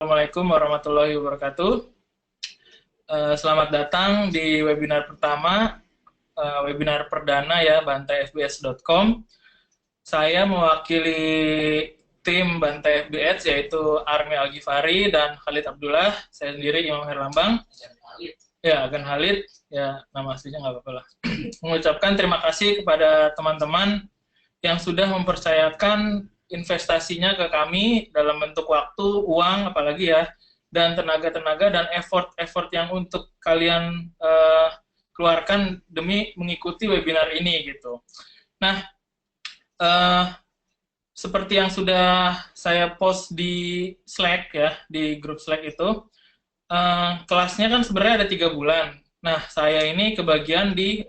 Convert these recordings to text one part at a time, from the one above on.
Assalamualaikum warahmatullahi wabarakatuh. Selamat datang di webinar pertama, webinar perdana ya, bantaifbs.com. Saya mewakili tim Bantai FBS, yaitu Army Al-Ghifari dan Khalid Abdullah. Saya sendiri Imam Herlambang. Ya, Agan Khalid. Ya, nama aslinya nggak apa-apa lah. Mengucapkan terima kasih kepada teman-teman yang sudah mempercayakan investasinya ke kami dalam bentuk waktu, uang, apalagi ya, dan tenaga-tenaga dan effort yang untuk kalian keluarkan demi mengikuti webinar ini gitu. Nah, seperti yang sudah saya post di Slack ya, di grup Slack itu, kelasnya kan sebenarnya ada 3 bulan. Nah, saya ini kebagian di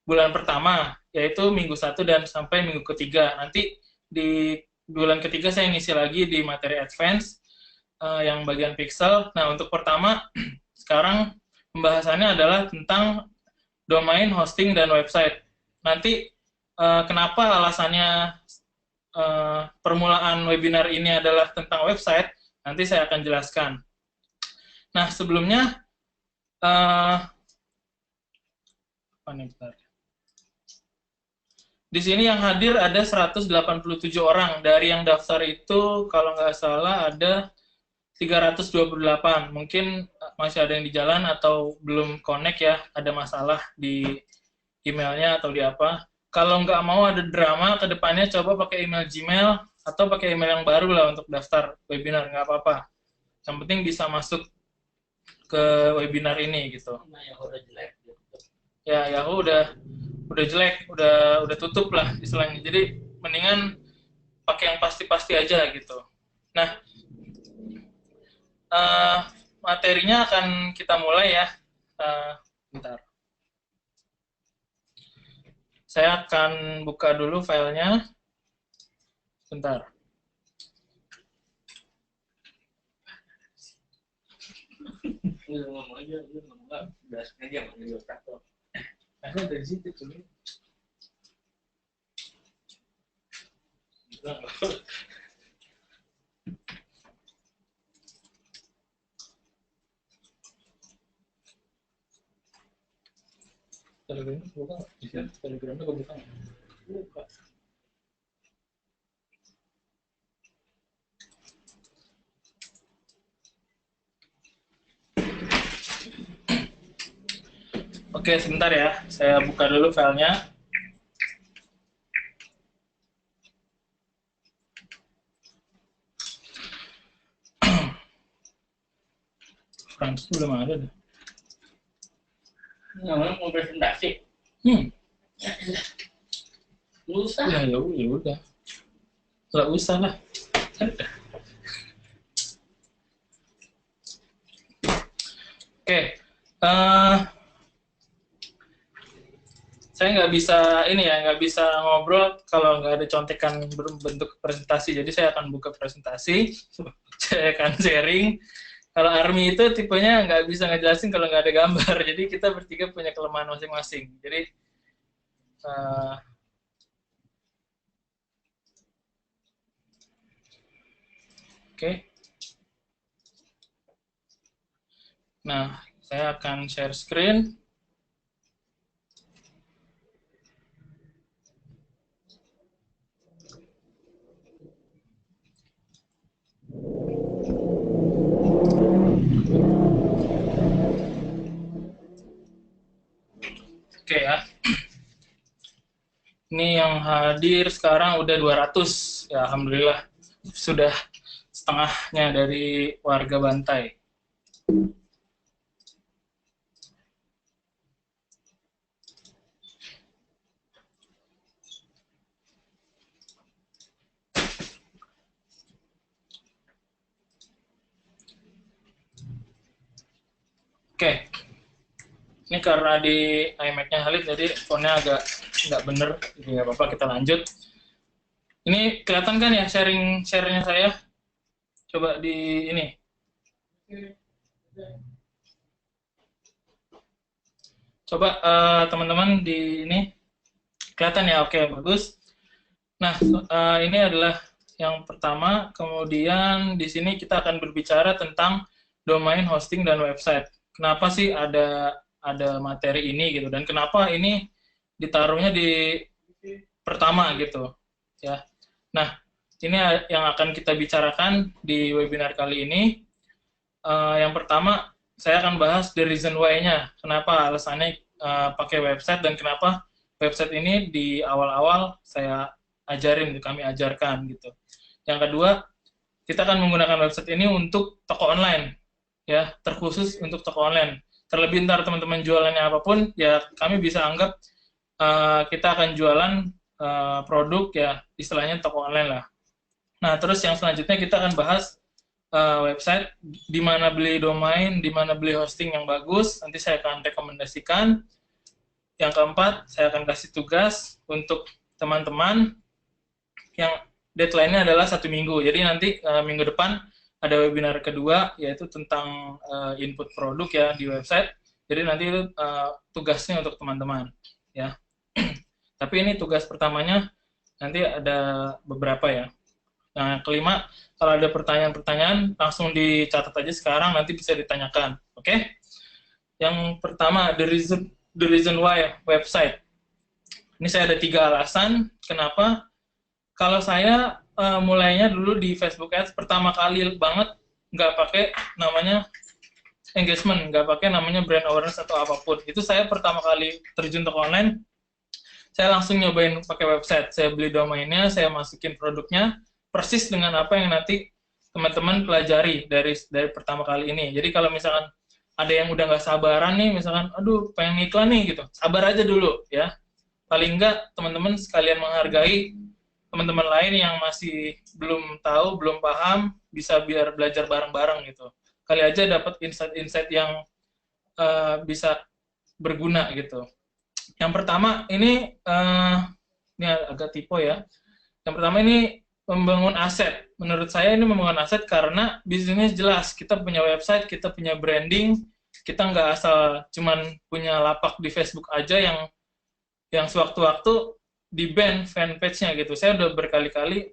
bulan pertama, yaitu minggu 1 dan sampai minggu ketiga. Nanti di bulan ketiga saya ngisi lagi di materi advance yang bagian pixel. Nah, untuk pertama, sekarang pembahasannya adalah tentang domain, hosting, dan website. Nanti kenapa alasannya permulaan webinar ini adalah tentang website, nanti saya akan jelaskan. Nah, sebelumnya, di sini yang hadir ada 187 orang. Dari yang daftar itu, kalau nggak salah, ada 328. Mungkin masih ada yang di jalan atau belum connect ya, ada masalah di emailnya atau di apa. Kalau nggak mau ada drama, ke depannya coba pakai email Gmail atau pakai email yang baru lah untuk daftar webinar, nggak apa-apa. Yang penting bisa masuk ke webinar ini gitu. Ya, Yahoo udah jelek, udah tutup lah istilahnya. Jadi mendingan pakai yang pasti-pasti aja gitu. Nah, materinya akan kita mulai ya. Bentar. Saya akan buka dulu filenya. Bentar. Dari situ tuh. Telegramnya buka nggak? Bisa. Telegramnya buka nggak? Buka. Oke, sebentar ya. Saya buka dulu filenya. Francis belum ada deh. Namanya mau presentasi. Usah. Ya udah. Nggak usah lah. Oke. Saya nggak bisa ngobrol kalau nggak ada contekan berbentuk presentasi. Jadi saya akan buka presentasi, saya akan sharing. Kalau Army itu tipenya nggak bisa ngejelasin kalau nggak ada gambar. Jadi kita bertiga punya kelemahan masing-masing. Jadi oke. Nah, saya akan share screen. Oke ya. Ini yang hadir sekarang udah 200. Ya, alhamdulillah. Sudah setengahnya dari warga Bantai. Oke. Ini karena di iMac-nya Halid, jadi font-nya agak nggak bener. Jadi nggak apa-apa, kita lanjut. Ini kelihatan kan ya share-nya saya? Coba di ini. Coba teman-teman di ini. Kelihatan ya? Oke, bagus. Nah, ini adalah yang pertama. Kemudian di sini kita akan berbicara tentang domain, hosting, dan website. Kenapa sih ada materi ini gitu, dan kenapa ini ditaruhnya di pertama gitu ya. Nah, ini yang akan kita bicarakan di webinar kali ini. Yang pertama, saya akan bahas the reason why-nya, kenapa alasannya pakai website, dan kenapa website ini di awal-awal saya ajarin, kami ajarkan gitu. Yang kedua, kita akan menggunakan website ini untuk toko online, ya, terkhusus untuk toko online. Terlebih ntar teman-teman jualannya apapun, ya kami bisa anggap kita akan jualan produk, ya istilahnya toko online lah. Nah, terus yang selanjutnya kita akan bahas website, di mana beli domain, di mana beli hosting yang bagus, nanti saya akan rekomendasikan. Yang keempat, saya akan kasih tugas untuk teman-teman yang deadline-nya adalah 1 minggu. Jadi nanti minggu depan ada webinar kedua, yaitu tentang input produk ya di website. Jadi nanti itu tugasnya untuk teman-teman ya. Tapi ini tugas pertamanya, nanti ada beberapa ya. Nah, kelima, kalau ada pertanyaan-pertanyaan, langsung dicatat aja sekarang, nanti bisa ditanyakan. Oke? Yang pertama, the reason why website. Ini saya ada 3 alasan kenapa. Kalau saya mulainya dulu di Facebook Ads, pertama kali banget nggak pakai namanya engagement, nggak pakai namanya brand awareness atau apapun. Itu saya pertama kali terjun ke online, saya langsung nyobain pakai website. Saya beli domainnya, saya masukin produknya, persis dengan apa yang nanti teman-teman pelajari dari pertama kali ini. Jadi kalau misalkan ada yang udah nggak sabaran nih, misalkan, aduh pengen iklan nih gitu, sabar aja dulu ya. Paling nggak teman-teman sekalian menghargai teman-teman lain yang masih belum tahu, belum paham, bisa biar belajar bareng-bareng gitu. Kali aja dapat insight-insight yang bisa berguna gitu. Yang pertama ini agak typo ya. Yang pertama ini membangun aset. Menurut saya ini membangun aset karena bisnisnya jelas. Kita punya website, kita punya branding, kita nggak asal cuman punya lapak di Facebook aja yang sewaktu-waktu di-ban fanpage-nya gitu. Saya udah berkali-kali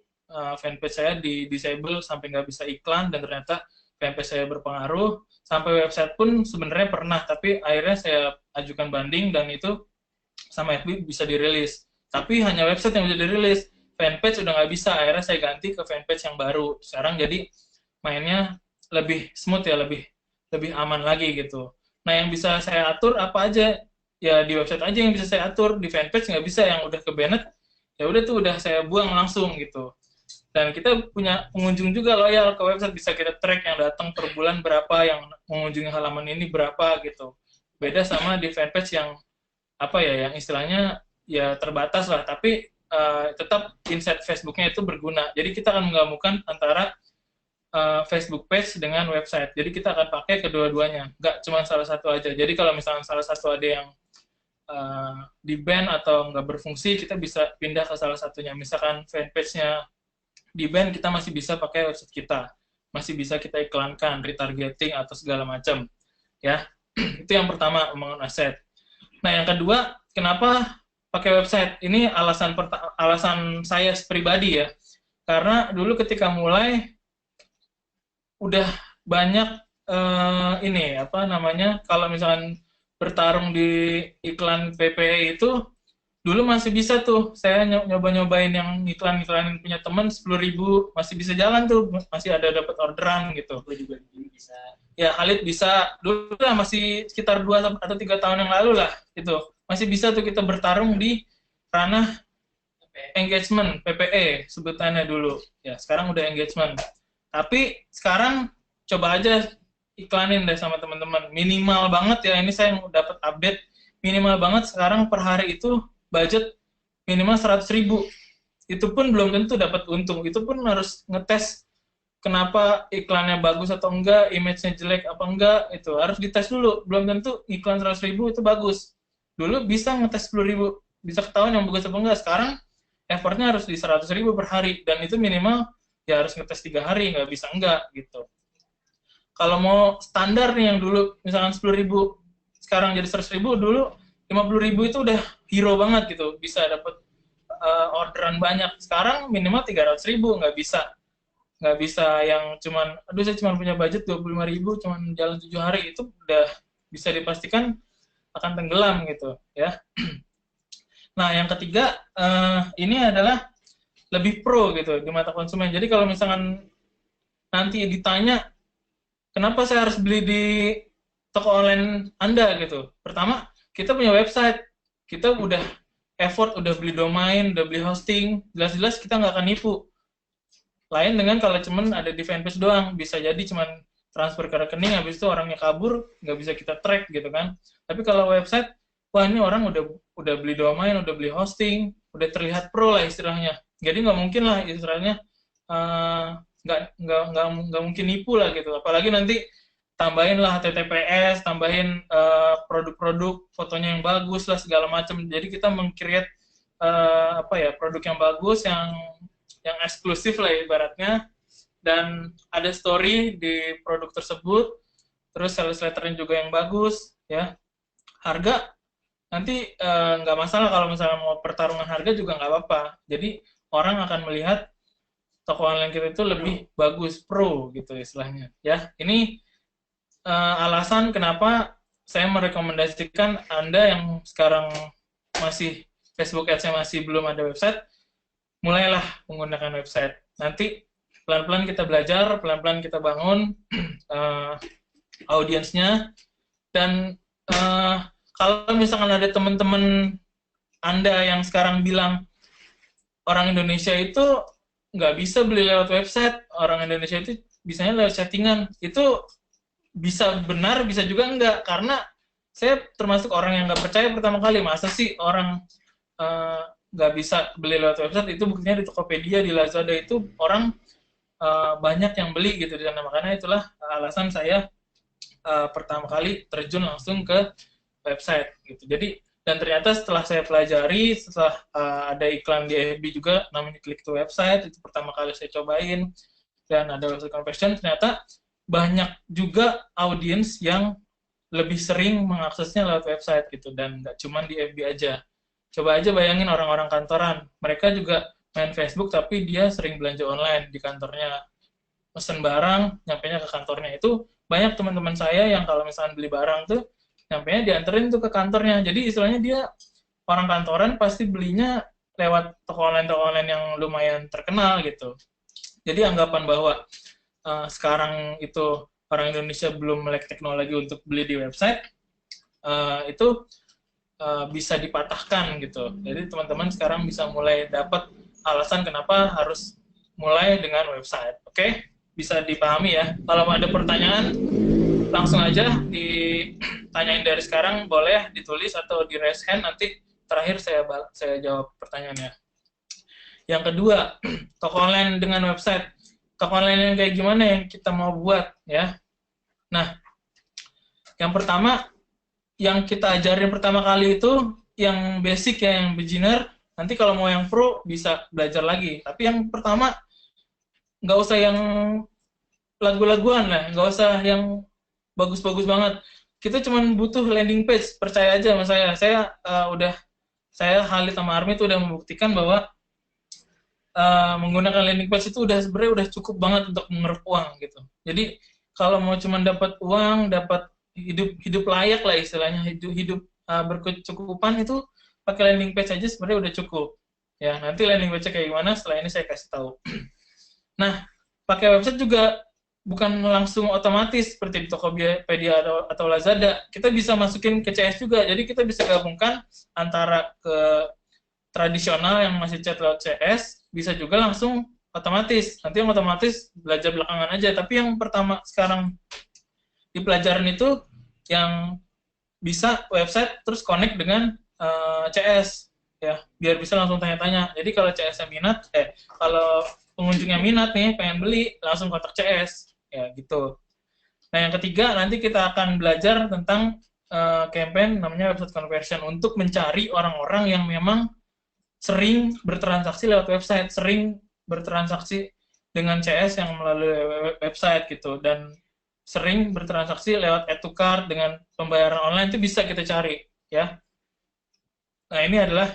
fanpage saya di-disable sampai nggak bisa iklan, dan ternyata fanpage saya berpengaruh. Sampai website pun sebenarnya pernah, tapi akhirnya saya ajukan banding dan itu sama FB bisa dirilis. Tapi hanya website yang bisa dirilis, fanpage udah nggak bisa. Akhirnya saya ganti ke fanpage yang baru. Sekarang jadi mainnya lebih smooth ya, lebih aman lagi gitu. Nah, yang bisa saya atur apa aja? Ya di website aja yang bisa saya atur, di fanpage nggak bisa, yang udah ke-banned, ya udah tuh udah saya buang langsung gitu. Dan kita punya pengunjung juga loyal ke website, bisa kita track yang datang per bulan berapa, yang mengunjungi halaman ini berapa gitu. Beda sama di fanpage yang apa ya, yang istilahnya ya terbatas lah, tapi tetap insight Facebooknya itu berguna. Jadi kita akan menggabungkan antara Facebook page dengan website. Jadi kita akan pakai kedua-duanya, nggak cuma salah satu aja. Jadi kalau misalnya salah satu ada yang di-ban atau nggak berfungsi, kita bisa pindah ke salah satunya. Misalkan fanpage-nya di-ban, kita masih bisa pakai website kita. Masih bisa kita iklankan, retargeting, atau segala macam. Ya, itu yang pertama, membangun aset. Nah, yang kedua, kenapa pakai website? Ini alasan saya pribadi ya. Karena dulu ketika mulai, udah banyak ini, apa namanya, kalau misalkan bertarung di iklan PPE itu, dulu masih bisa tuh, saya nyoba-nyobain yang iklan-iklanin punya teman 10.000, masih bisa jalan tuh, masih ada dapat orderan gitu. Gue juga bisa. Ya, Khalid bisa, dulu lah masih sekitar 2 atau 3 tahun yang lalu lah, gitu. Masih bisa tuh kita bertarung di ranah engagement, PPE sebutannya dulu. Ya, sekarang udah engagement. Tapi sekarang coba aja iklanin deh sama teman-teman. Minimal banget ya, ini saya dapat update, minimal banget sekarang per hari itu budget minimal 100.000. Itu pun belum tentu dapat untung. Itu pun harus ngetes kenapa iklannya bagus atau enggak, image-nya jelek apa enggak, itu harus dites dulu. Belum tentu iklan 100.000 itu bagus. Dulu bisa ngetes 10.000, bisa ketahuan yang bagus apa enggak. Sekarang effortnya harus di 100.000 per hari, dan itu minimal ya harus ngetes 3 hari, nggak bisa enggak gitu. Kalau mau standar nih yang dulu misalkan 10.000, sekarang jadi 100.000, dulu 50.000 itu udah hero banget gitu, bisa dapat orderan banyak. Sekarang minimal 300.000, nggak bisa yang cuman, aduh saya cuma punya budget 25.000, cuman jalan 7 hari, itu udah bisa dipastikan akan tenggelam gitu ya. Nah yang ketiga ini adalah lebih pro gitu di mata konsumen. Jadi kalau misalkan nanti ditanya kenapa saya harus beli di toko online Anda gitu, pertama kita punya website, kita udah effort, udah beli domain, udah beli hosting, jelas-jelas kita nggak akan nipu. Lain dengan kalau cuman ada di fanpage doang, bisa jadi cuman transfer ke rekening, habis itu orangnya kabur, nggak bisa kita track gitu kan. Tapi kalau website, wah ini orang udah beli domain, udah beli hosting, udah terlihat pro lah istilahnya. Jadi nggak mungkin lah istilahnya nggak mungkin nipu lah gitu. Apalagi nanti tambahin lah HTTPS, tambahin produk-produk, fotonya yang bagus lah segala macam. Jadi kita meng-create produk yang bagus, yang eksklusif lah ibaratnya, dan ada story di produk tersebut, terus sales letternya juga yang bagus ya. Harga nanti nggak masalah, kalau misalnya mau pertarungan harga juga nggak apa-apa. Jadi orang akan melihat toko online kita itu lebih bagus, pro gitu istilahnya ya. Ini alasan kenapa saya merekomendasikan Anda yang sekarang masih Facebook Ads-nya masih belum ada website, mulailah menggunakan website. Nanti pelan-pelan kita belajar, pelan-pelan kita bangun audiensnya. Dan kalau misalkan ada teman-teman Anda yang sekarang bilang orang Indonesia itu nggak bisa beli lewat website, orang Indonesia itu bisanya lewat chattingan, itu bisa benar, bisa juga enggak. Karena saya termasuk orang yang nggak percaya pertama kali, masa sih orang nggak bisa beli lewat website. Itu buktinya di Tokopedia, di Lazada itu orang banyak yang beli gitu di sana. Makanya itulah alasan saya pertama kali terjun langsung ke website gitu. Jadi, dan ternyata setelah saya pelajari, setelah ada iklan di FB juga namanya Click to Website, itu pertama kali saya cobain, dan ada website conversion, ternyata banyak juga audiens yang lebih sering mengaksesnya lewat website gitu, dan nggak cuma di FB aja. Coba aja bayangin orang-orang kantoran, mereka juga main Facebook tapi dia sering belanja online di kantornya, pesen barang, nyampainya ke kantornya. Itu banyak teman-teman saya yang kalau misalnya beli barang tuh, nyampainya dianterin tuh ke kantornya. Jadi istilahnya dia orang kantoran pasti belinya lewat toko online yang lumayan terkenal gitu. Jadi anggapan bahwa sekarang itu orang Indonesia belum melek teknologi untuk beli di website, itu bisa dipatahkan gitu. Jadi teman-teman sekarang bisa mulai dapat alasan kenapa harus mulai dengan website. Oke? Bisa dipahami ya. Kalau ada pertanyaan, langsung aja ditanyain dari sekarang, boleh ditulis atau di raise hand, nanti terakhir saya jawab pertanyaannya. Yang kedua, toko online dengan website. Toko online yang kayak gimana yang kita mau buat ya. Nah, yang pertama, yang kita ajarin pertama kali itu yang basic ya, yang beginner. Nanti kalau mau yang pro bisa belajar lagi. Tapi yang pertama, nggak usah yang lagu-laguan lah, nggak usah yang bagus-bagus banget. Kita cuma butuh landing page, percaya aja sama saya. Saya Khalid sama Army itu udah membuktikan bahwa menggunakan landing page itu sebenarnya udah cukup banget untuk mengeruk uang gitu. Jadi kalau mau cuma dapat uang, dapat hidup layak lah istilahnya, hidup berkecukupan, itu pakai landing page aja sebenarnya udah cukup. Ya, nanti landing page kayak gimana setelah ini saya kasih tahu. Nah, pakai website juga bukan langsung otomatis seperti di Tokopedia atau Lazada. Kita bisa masukin ke CS juga. Jadi kita bisa gabungkan antara ke tradisional yang masih chat lewat CS, bisa juga langsung otomatis. Nanti yang otomatis belajar belakangan aja. Tapi yang pertama sekarang di pelajaran itu yang bisa website terus connect dengan CS ya, biar bisa langsung tanya-tanya. Jadi kalau CS-nya minat, kalau pengunjungnya minat nih, pengen beli, langsung kontak CS ya gitu. Nah yang ketiga, nanti kita akan belajar tentang campaign namanya website conversion, untuk mencari orang-orang yang memang sering bertransaksi lewat website, sering bertransaksi dengan CS yang melalui website gitu, dan sering bertransaksi lewat add to cart dengan pembayaran online, itu bisa kita cari ya. Nah ini adalah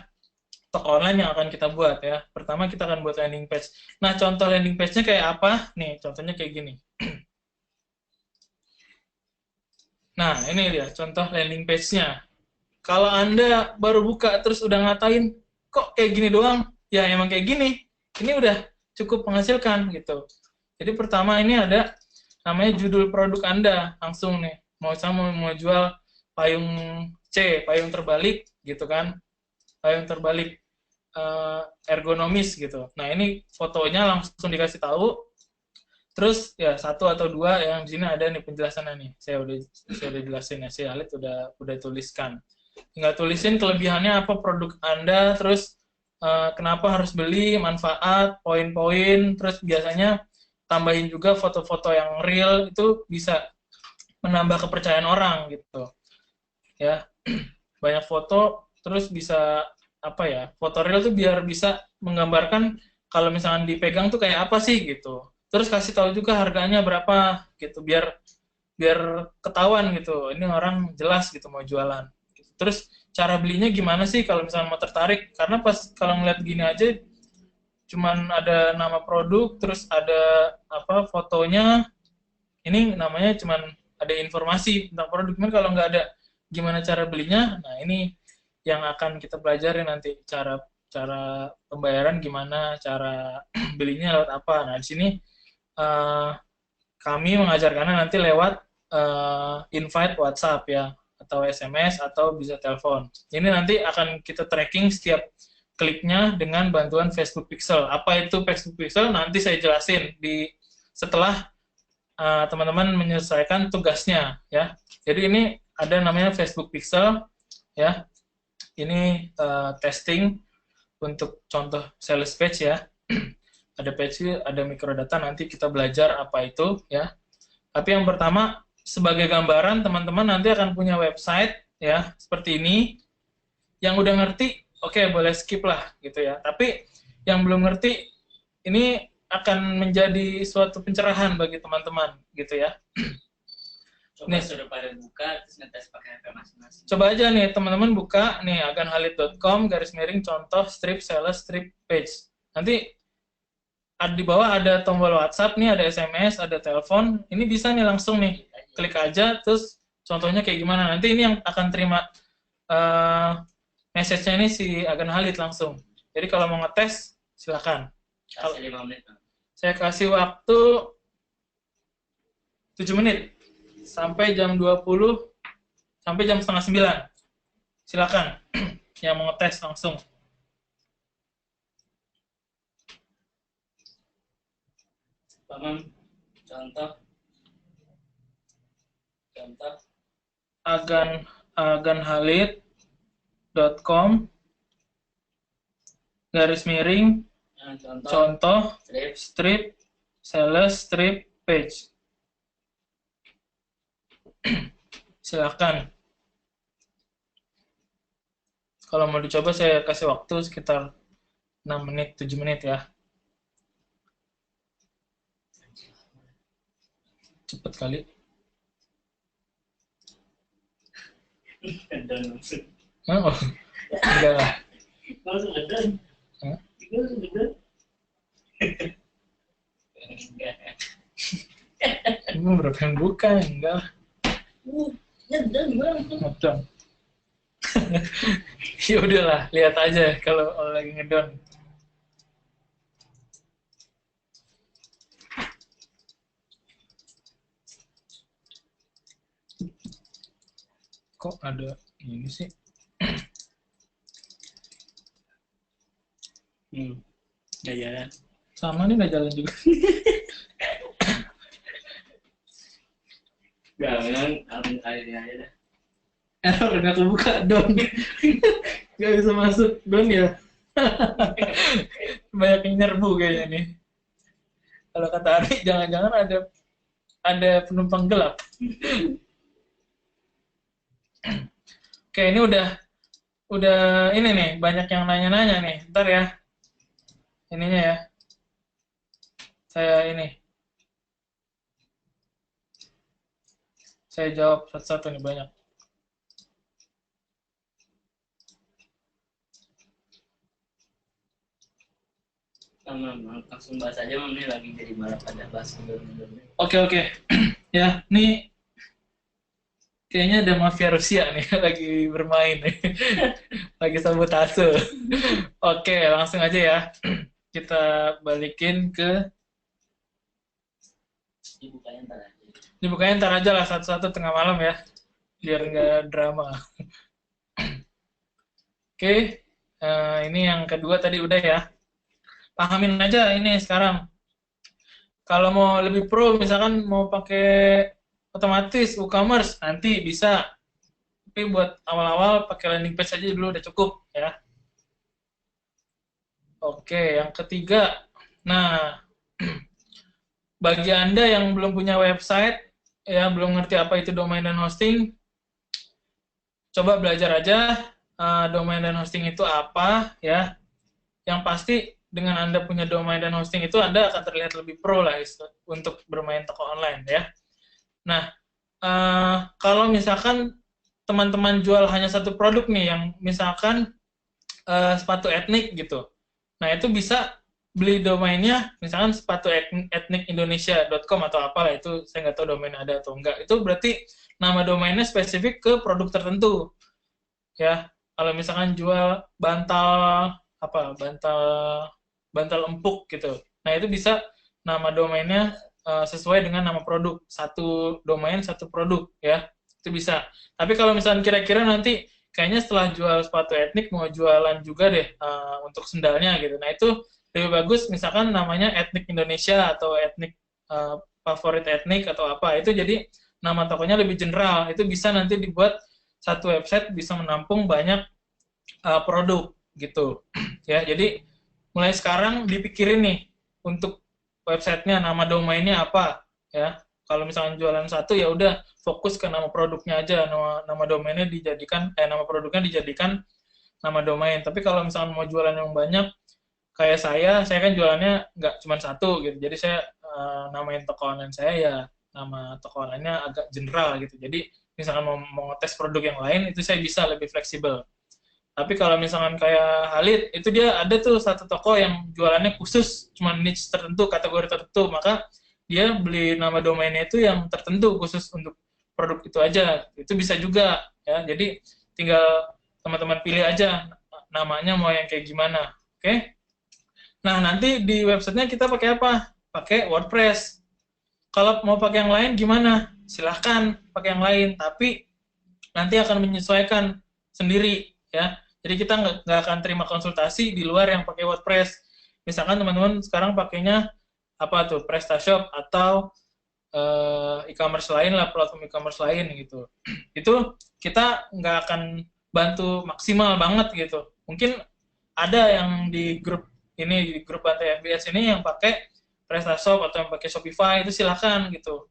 toko online yang akan kita buat ya. Pertama kita akan buat landing page. Nah, contoh landing page-nya kayak apa? Nih, contohnya kayak gini. Nah, ini dia contoh landing page-nya. Kalau Anda baru buka terus udah ngatain, kok kayak gini doang? Ya emang kayak gini. Ini udah cukup menghasilkan gitu. Jadi pertama ini ada namanya judul produk Anda langsung nih. Mau jual payung payung terbalik gitu kan. Payung terbalik ergonomis gitu. Nah, ini fotonya langsung dikasih tahu. Terus ya satu atau dua yang di sini ada nih penjelasannya nih. Saya udah jelasin ya, si Alit udah tuliskan. Tinggal tulisin kelebihannya apa produk Anda, terus kenapa harus beli, manfaat, poin-poin, terus biasanya tambahin juga foto-foto yang real, itu bisa menambah kepercayaan orang gitu. Ya, banyak foto, terus bisa apa ya, foto real tuh biar bisa menggambarkan kalau misalkan dipegang tuh kayak apa sih gitu. Terus kasih tahu juga harganya berapa gitu, biar biar ketahuan gitu. Ini orang jelas gitu mau jualan. Terus cara belinya gimana sih kalau misalnya mau tertarik? Karena pas kalau ngeliat gini aja cuman ada nama produk, terus ada apa fotonya. Ini namanya cuman ada informasi tentang produk. Cuman kalau nggak ada gimana cara belinya, nah ini yang akan kita pelajari nanti, cara cara pembayaran gimana, cara belinya lewat apa. Nah, di sini uh, kami mengajarkannya nanti lewat invite WhatsApp ya, atau SMS, atau bisa telepon. Ini nanti akan kita tracking setiap kliknya dengan bantuan Facebook Pixel. Apa itu Facebook Pixel? Nanti saya jelasin di setelah teman-teman menyelesaikan tugasnya ya. Jadi ini ada namanya Facebook Pixel ya. Ini testing untuk contoh sales page ya. Ada page, ada microdata, nanti kita belajar apa itu ya. Tapi yang pertama sebagai gambaran, teman-teman nanti akan punya website ya seperti ini. Yang udah ngerti, oke, boleh skip lah gitu ya. Tapi yang belum ngerti, ini akan menjadi suatu pencerahan bagi teman-teman gitu ya. Coba sudah pada buka, terus ngetes pakai HP masing-masing. Coba aja nih teman-teman buka nih aganhalid.com /contoh strip sales strip page. Nanti di bawah ada tombol WhatsApp nih, ada SMS, ada telepon. Ini bisa nih langsung nih klik aja, terus contohnya kayak gimana. Nanti ini yang akan terima message-nya ini si Agan Halid langsung. Jadi kalau mau ngetes silakan. Kasih 5 menit. Saya kasih waktu 7 menit sampai jam 20 sampai jam setengah 9. Silakan yang mau ngetes langsung. Paman, contoh aganhalid.com contoh strip sales strip page. Silakan. Kalau mau dicoba saya kasih waktu sekitar 6 menit, 7 menit ya. Cepet kali. Oh, enggak lah. Langsung ngedon. Hah? Langsung ngedon. Ini berapa yang buka? Enggak lah. Ngedon bang. Ngedon. Ya udahlah, lihat aja kalau lagi ngedon. Kok ada ini sih? Gak jalan. Sama nih nggak jalan juga. Gak, memang alun airnya aja dah. Error nggak kebuka don. Nggak bisa masuk don ya. Banyak yang nyerbu kayaknya nih. Kalau kata Ari, jangan-jangan ada penumpang gelap. Oke, ini udah ini nih, banyak yang nanya-nanya nih. Ntar ya. Ininya ya. Saya jawab satu-satu nih, banyak. langsung bahas aja, Mam. Ini lagi jadi malah pada bahas mundur-mundur. Oke. Ya, nih kayaknya ada mafia Rusia nih lagi bermain nih. Lagi sabotase. Oke, langsung aja ya. Kita balikin ke dibukanya ntar aja lah satu-satu tengah malam ya. Biar nggak drama. Oke, ini yang kedua tadi udah ya. Pahamin aja ini sekarang. Kalau mau lebih pro, misalkan mau pakai otomatis WooCommerce, nanti bisa. Tapi buat awal-awal pakai landing page aja dulu udah cukup ya. Oke, yang ketiga. Nah, bagi Anda yang belum punya website, ya belum ngerti apa itu domain dan hosting, coba belajar aja domain dan hosting itu apa ya. Yang pasti dengan Anda punya domain dan hosting itu Anda akan terlihat lebih pro lah untuk bermain toko online ya. Nah, kalau misalkan teman-teman jual hanya satu produk nih, yang misalkan sepatu etnik gitu. Nah, itu bisa beli domainnya, misalkan sepatu etnikindonesia.com atau apalah, itu saya nggak tahu domain ada atau enggak. Itu berarti nama domainnya spesifik ke produk tertentu. Ya, kalau misalkan jual bantal empuk gitu. Nah, itu bisa nama domainnya sesuai dengan nama produk. Satu domain, satu produk ya. Itu bisa. Tapi kalau misalkan kira-kira nanti kayaknya setelah jual sepatu etnik mau jualan juga deh untuk sendalnya gitu. Nah, itu lebih bagus misalkan namanya etnik Indonesia atau etnik favorit etnik atau apa. Itu jadi nama tokonya lebih general. Itu bisa nanti dibuat satu website bisa menampung banyak produk gitu. Ya, jadi mulai sekarang dipikirin nih untuk websitenya, nama domainnya apa ya. Kalau misalnya jualan satu ya udah fokus ke nama produknya aja, nama domainnya dijadikan nama produknya dijadikan nama domain. Tapi kalau misalnya mau jualan yang banyak kayak saya kan jualannya nggak cuma satu gitu. Jadi saya namain toko online saya ya nama toko online-nya agak general gitu. Jadi misalkan mau ngetes produk yang lain itu saya bisa lebih fleksibel. Tapi kalau misalkan kayak Halid, itu dia ada tuh satu toko yang jualannya khusus, cuma niche tertentu, kategori tertentu, maka dia beli nama domainnya itu yang tertentu khusus untuk produk itu aja. Itu bisa juga ya. Jadi tinggal teman-teman pilih aja namanya mau yang kayak gimana. Oke? Nah, nanti di websitenya kita pakai apa? Pakai WordPress. Kalau mau pakai yang lain gimana? Silahkan pakai yang lain, tapi nanti akan menyesuaikan sendiri ya. Jadi kita nggak akan terima konsultasi di luar yang pakai WordPress. Misalkan teman-teman sekarang pakainya apa tuh, PrestaShop atau e-commerce lain lah, platform e-commerce lain gitu. Itu kita nggak akan bantu maksimal banget gitu. Mungkin ada yang di grup Bantai FBS ini yang pakai PrestaShop atau yang pakai Shopify, itu silakan gitu.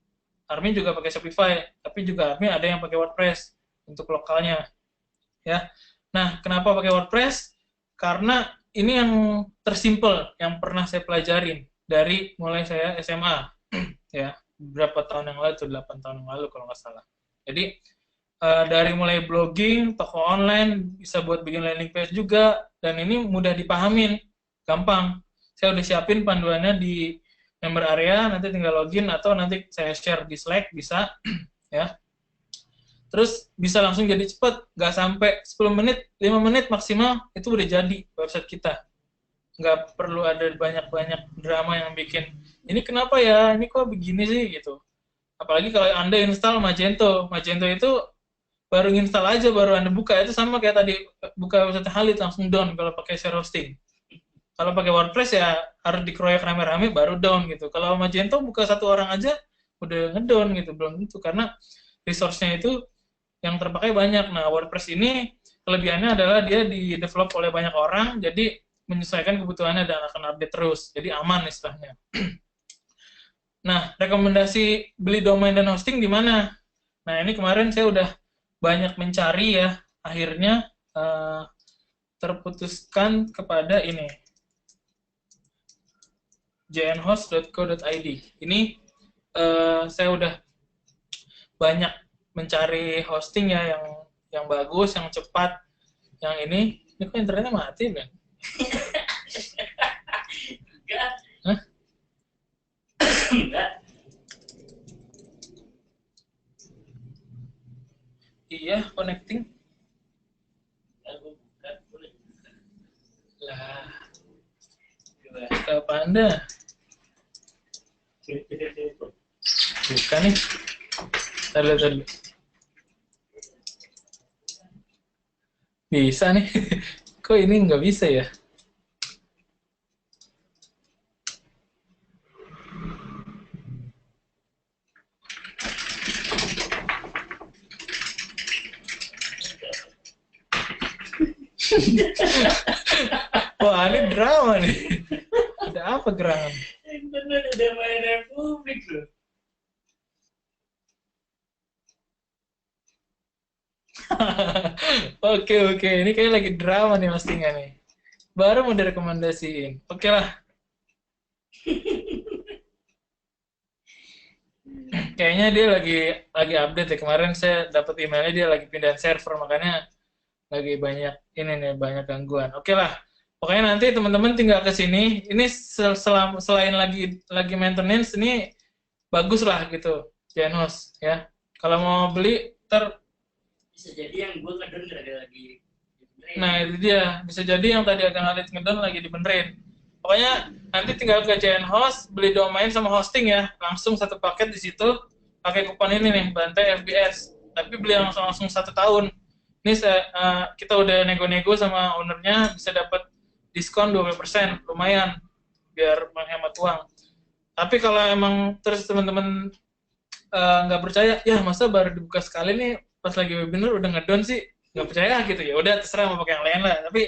Armin juga pakai Shopify, tapi juga Armin ada yang pakai WordPress untuk lokalnya ya. Nah, kenapa pakai WordPress? Karena ini yang tersimpel yang pernah saya pelajarin dari mulai saya SMA ya, berapa tahun yang lalu tuh, 8 tahun yang lalu kalau nggak salah. Jadi dari mulai blogging, toko online, bisa buat bikin landing page juga, dan ini mudah dipahamin, gampang. Saya udah siapin panduannya di member area, nanti tinggal login atau nanti saya share di Slack bisa ya. Terus bisa langsung jadi cepet, nggak sampai 10 menit, 5 menit maksimal, itu udah jadi website kita. Nggak perlu ada banyak-banyak drama yang bikin, ini kenapa ya, ini kok begini sih, gitu. Apalagi kalau Anda install Magento. Magento itu baru install aja, baru Anda buka, itu sama kayak tadi, buka website Halid, langsung down kalau pakai share hosting. Kalau pakai WordPress ya harus dikeroyok rame-rame, baru down gitu. Kalau Magento buka satu orang aja, udah ngedown gitu, belum tentu, karena resource-nya itu yang terpakai banyak. Nah, WordPress ini kelebihannya adalah dia di-develop oleh banyak orang, jadi menyesuaikan kebutuhannya dan akan update terus. Jadi aman istilahnya. Nah, rekomendasi beli domain dan hosting di mana? Nah, ini kemarin saya udah banyak mencari ya, akhirnya terputuskan kepada ini, jnhost.co.id. Ini saya udah banyak mencari hosting ya yang bagus, yang cepat, yang ini kok internetnya mati kan? Enggak. Iya, connecting. Aku buka, boleh. Lah, Coba. apa Anda? Bukan nih. Taruh. Bisa nih. Kok ini nggak bisa ya? Wah, ini drama nih. Ada apa gerangan? Bener udah main Republik loh. Oke. Ini kayak lagi drama nih pastinya nih. Baru mau direkomendasiin. Oke lah. Kayaknya dia lagi update ya. Kemarin saya dapat emailnya dia lagi pindahan server, makanya lagi banyak ini nih, banyak gangguan. Oke lah. Pokoknya nanti teman-teman tinggal ke sini. Ini selain lagi maintenance, ini bagus lah gitu, Genos ya. Kalau mau beli, Bisa jadi yang gue ngedon lagi dibenerin. nah itu dia. Bisa jadi yang tadi agak ngalit ngedon lagi dibenerin. Pokoknya nanti tinggal ke Genos, beli domain sama hosting ya. Langsung satu paket di situ, pakai kupon ini nih, Bantai FBS. Tapi beli langsung 1 tahun. Ini kita udah nego-nego sama ownernya, bisa dapat diskon 20%, lumayan biar menghemat uang. Tapi kalau emang terus teman-teman nggak percaya, ya masa baru dibuka sekali nih pas lagi webinar udah ngedon sih, nggak percaya gitu ya. Udah terserah mau pakai yang lain lah. Tapi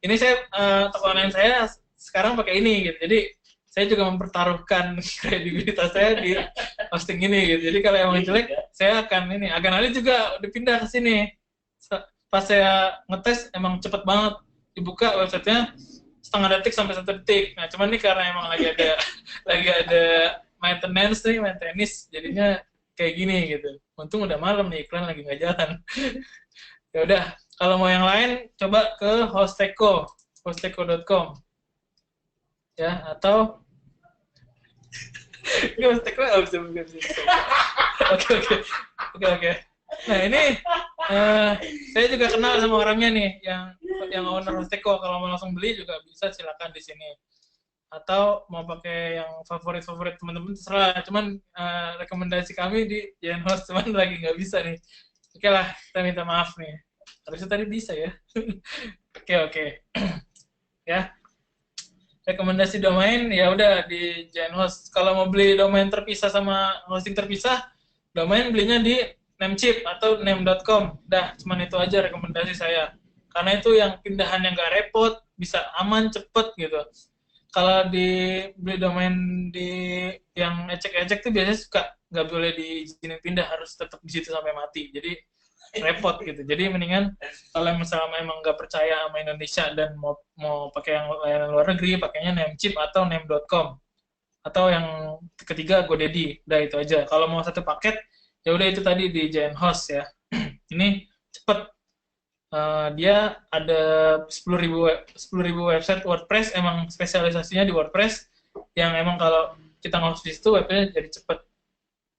ini saya toko online saya sekarang pakai ini gitu. Jadi saya juga mempertaruhkan kredibilitas saya di hosting ini gitu. Jadi kalau emang jelek, saya akan ini. Aganali juga udah pindah ke sini. Pas saya ngetes emang cepet banget dibuka websitenya, setengah detik sampai 1 detik. Nah cuman nih karena emang lagi ada maintenance, jadinya kayak gini gitu. Untung udah malam nih, iklan lagi nggak jalan. Ya udah, kalau mau yang lain coba ke hosteko.com ya, atau Hosteko bisa. Oke. Nah ini saya juga kenal sama orangnya nih, yang owner Hosteko. Kalau mau langsung beli juga bisa, silakan di sini. Atau mau pakai yang favorit teman-teman terserah. Cuman rekomendasi kami di Genhost, cuman lagi nggak bisa nih. Oke lah, kita minta maaf nih. Harusnya tadi bisa ya. Oke. Ya. Rekomendasi domain ya udah di Genhost. Kalau mau beli domain terpisah sama hosting terpisah, domain belinya di Namecheap atau name.com. Dah, cuman itu aja rekomendasi saya. Karena itu yang pindahan yang nggak repot, bisa aman, cepet gitu. Kalau beli domain di yang ecek-ecek tuh biasanya suka nggak boleh diizinin pindah, harus tetap di situ sampai mati. Jadi repot gitu. Jadi mendingan kalau misalnya emang nggak percaya sama Indonesia dan mau pakai yang layanan luar negeri, pakainya Namecheap atau name.com. Atau yang ketiga GoDaddy. Udah itu aja. Kalau mau satu paket, ya udah itu tadi di Genhost ya. Ini cepet. Dia ada 10.000 website WordPress, emang spesialisasinya di WordPress, yang emang kalau kita nge-host di situ webnya jadi cepet.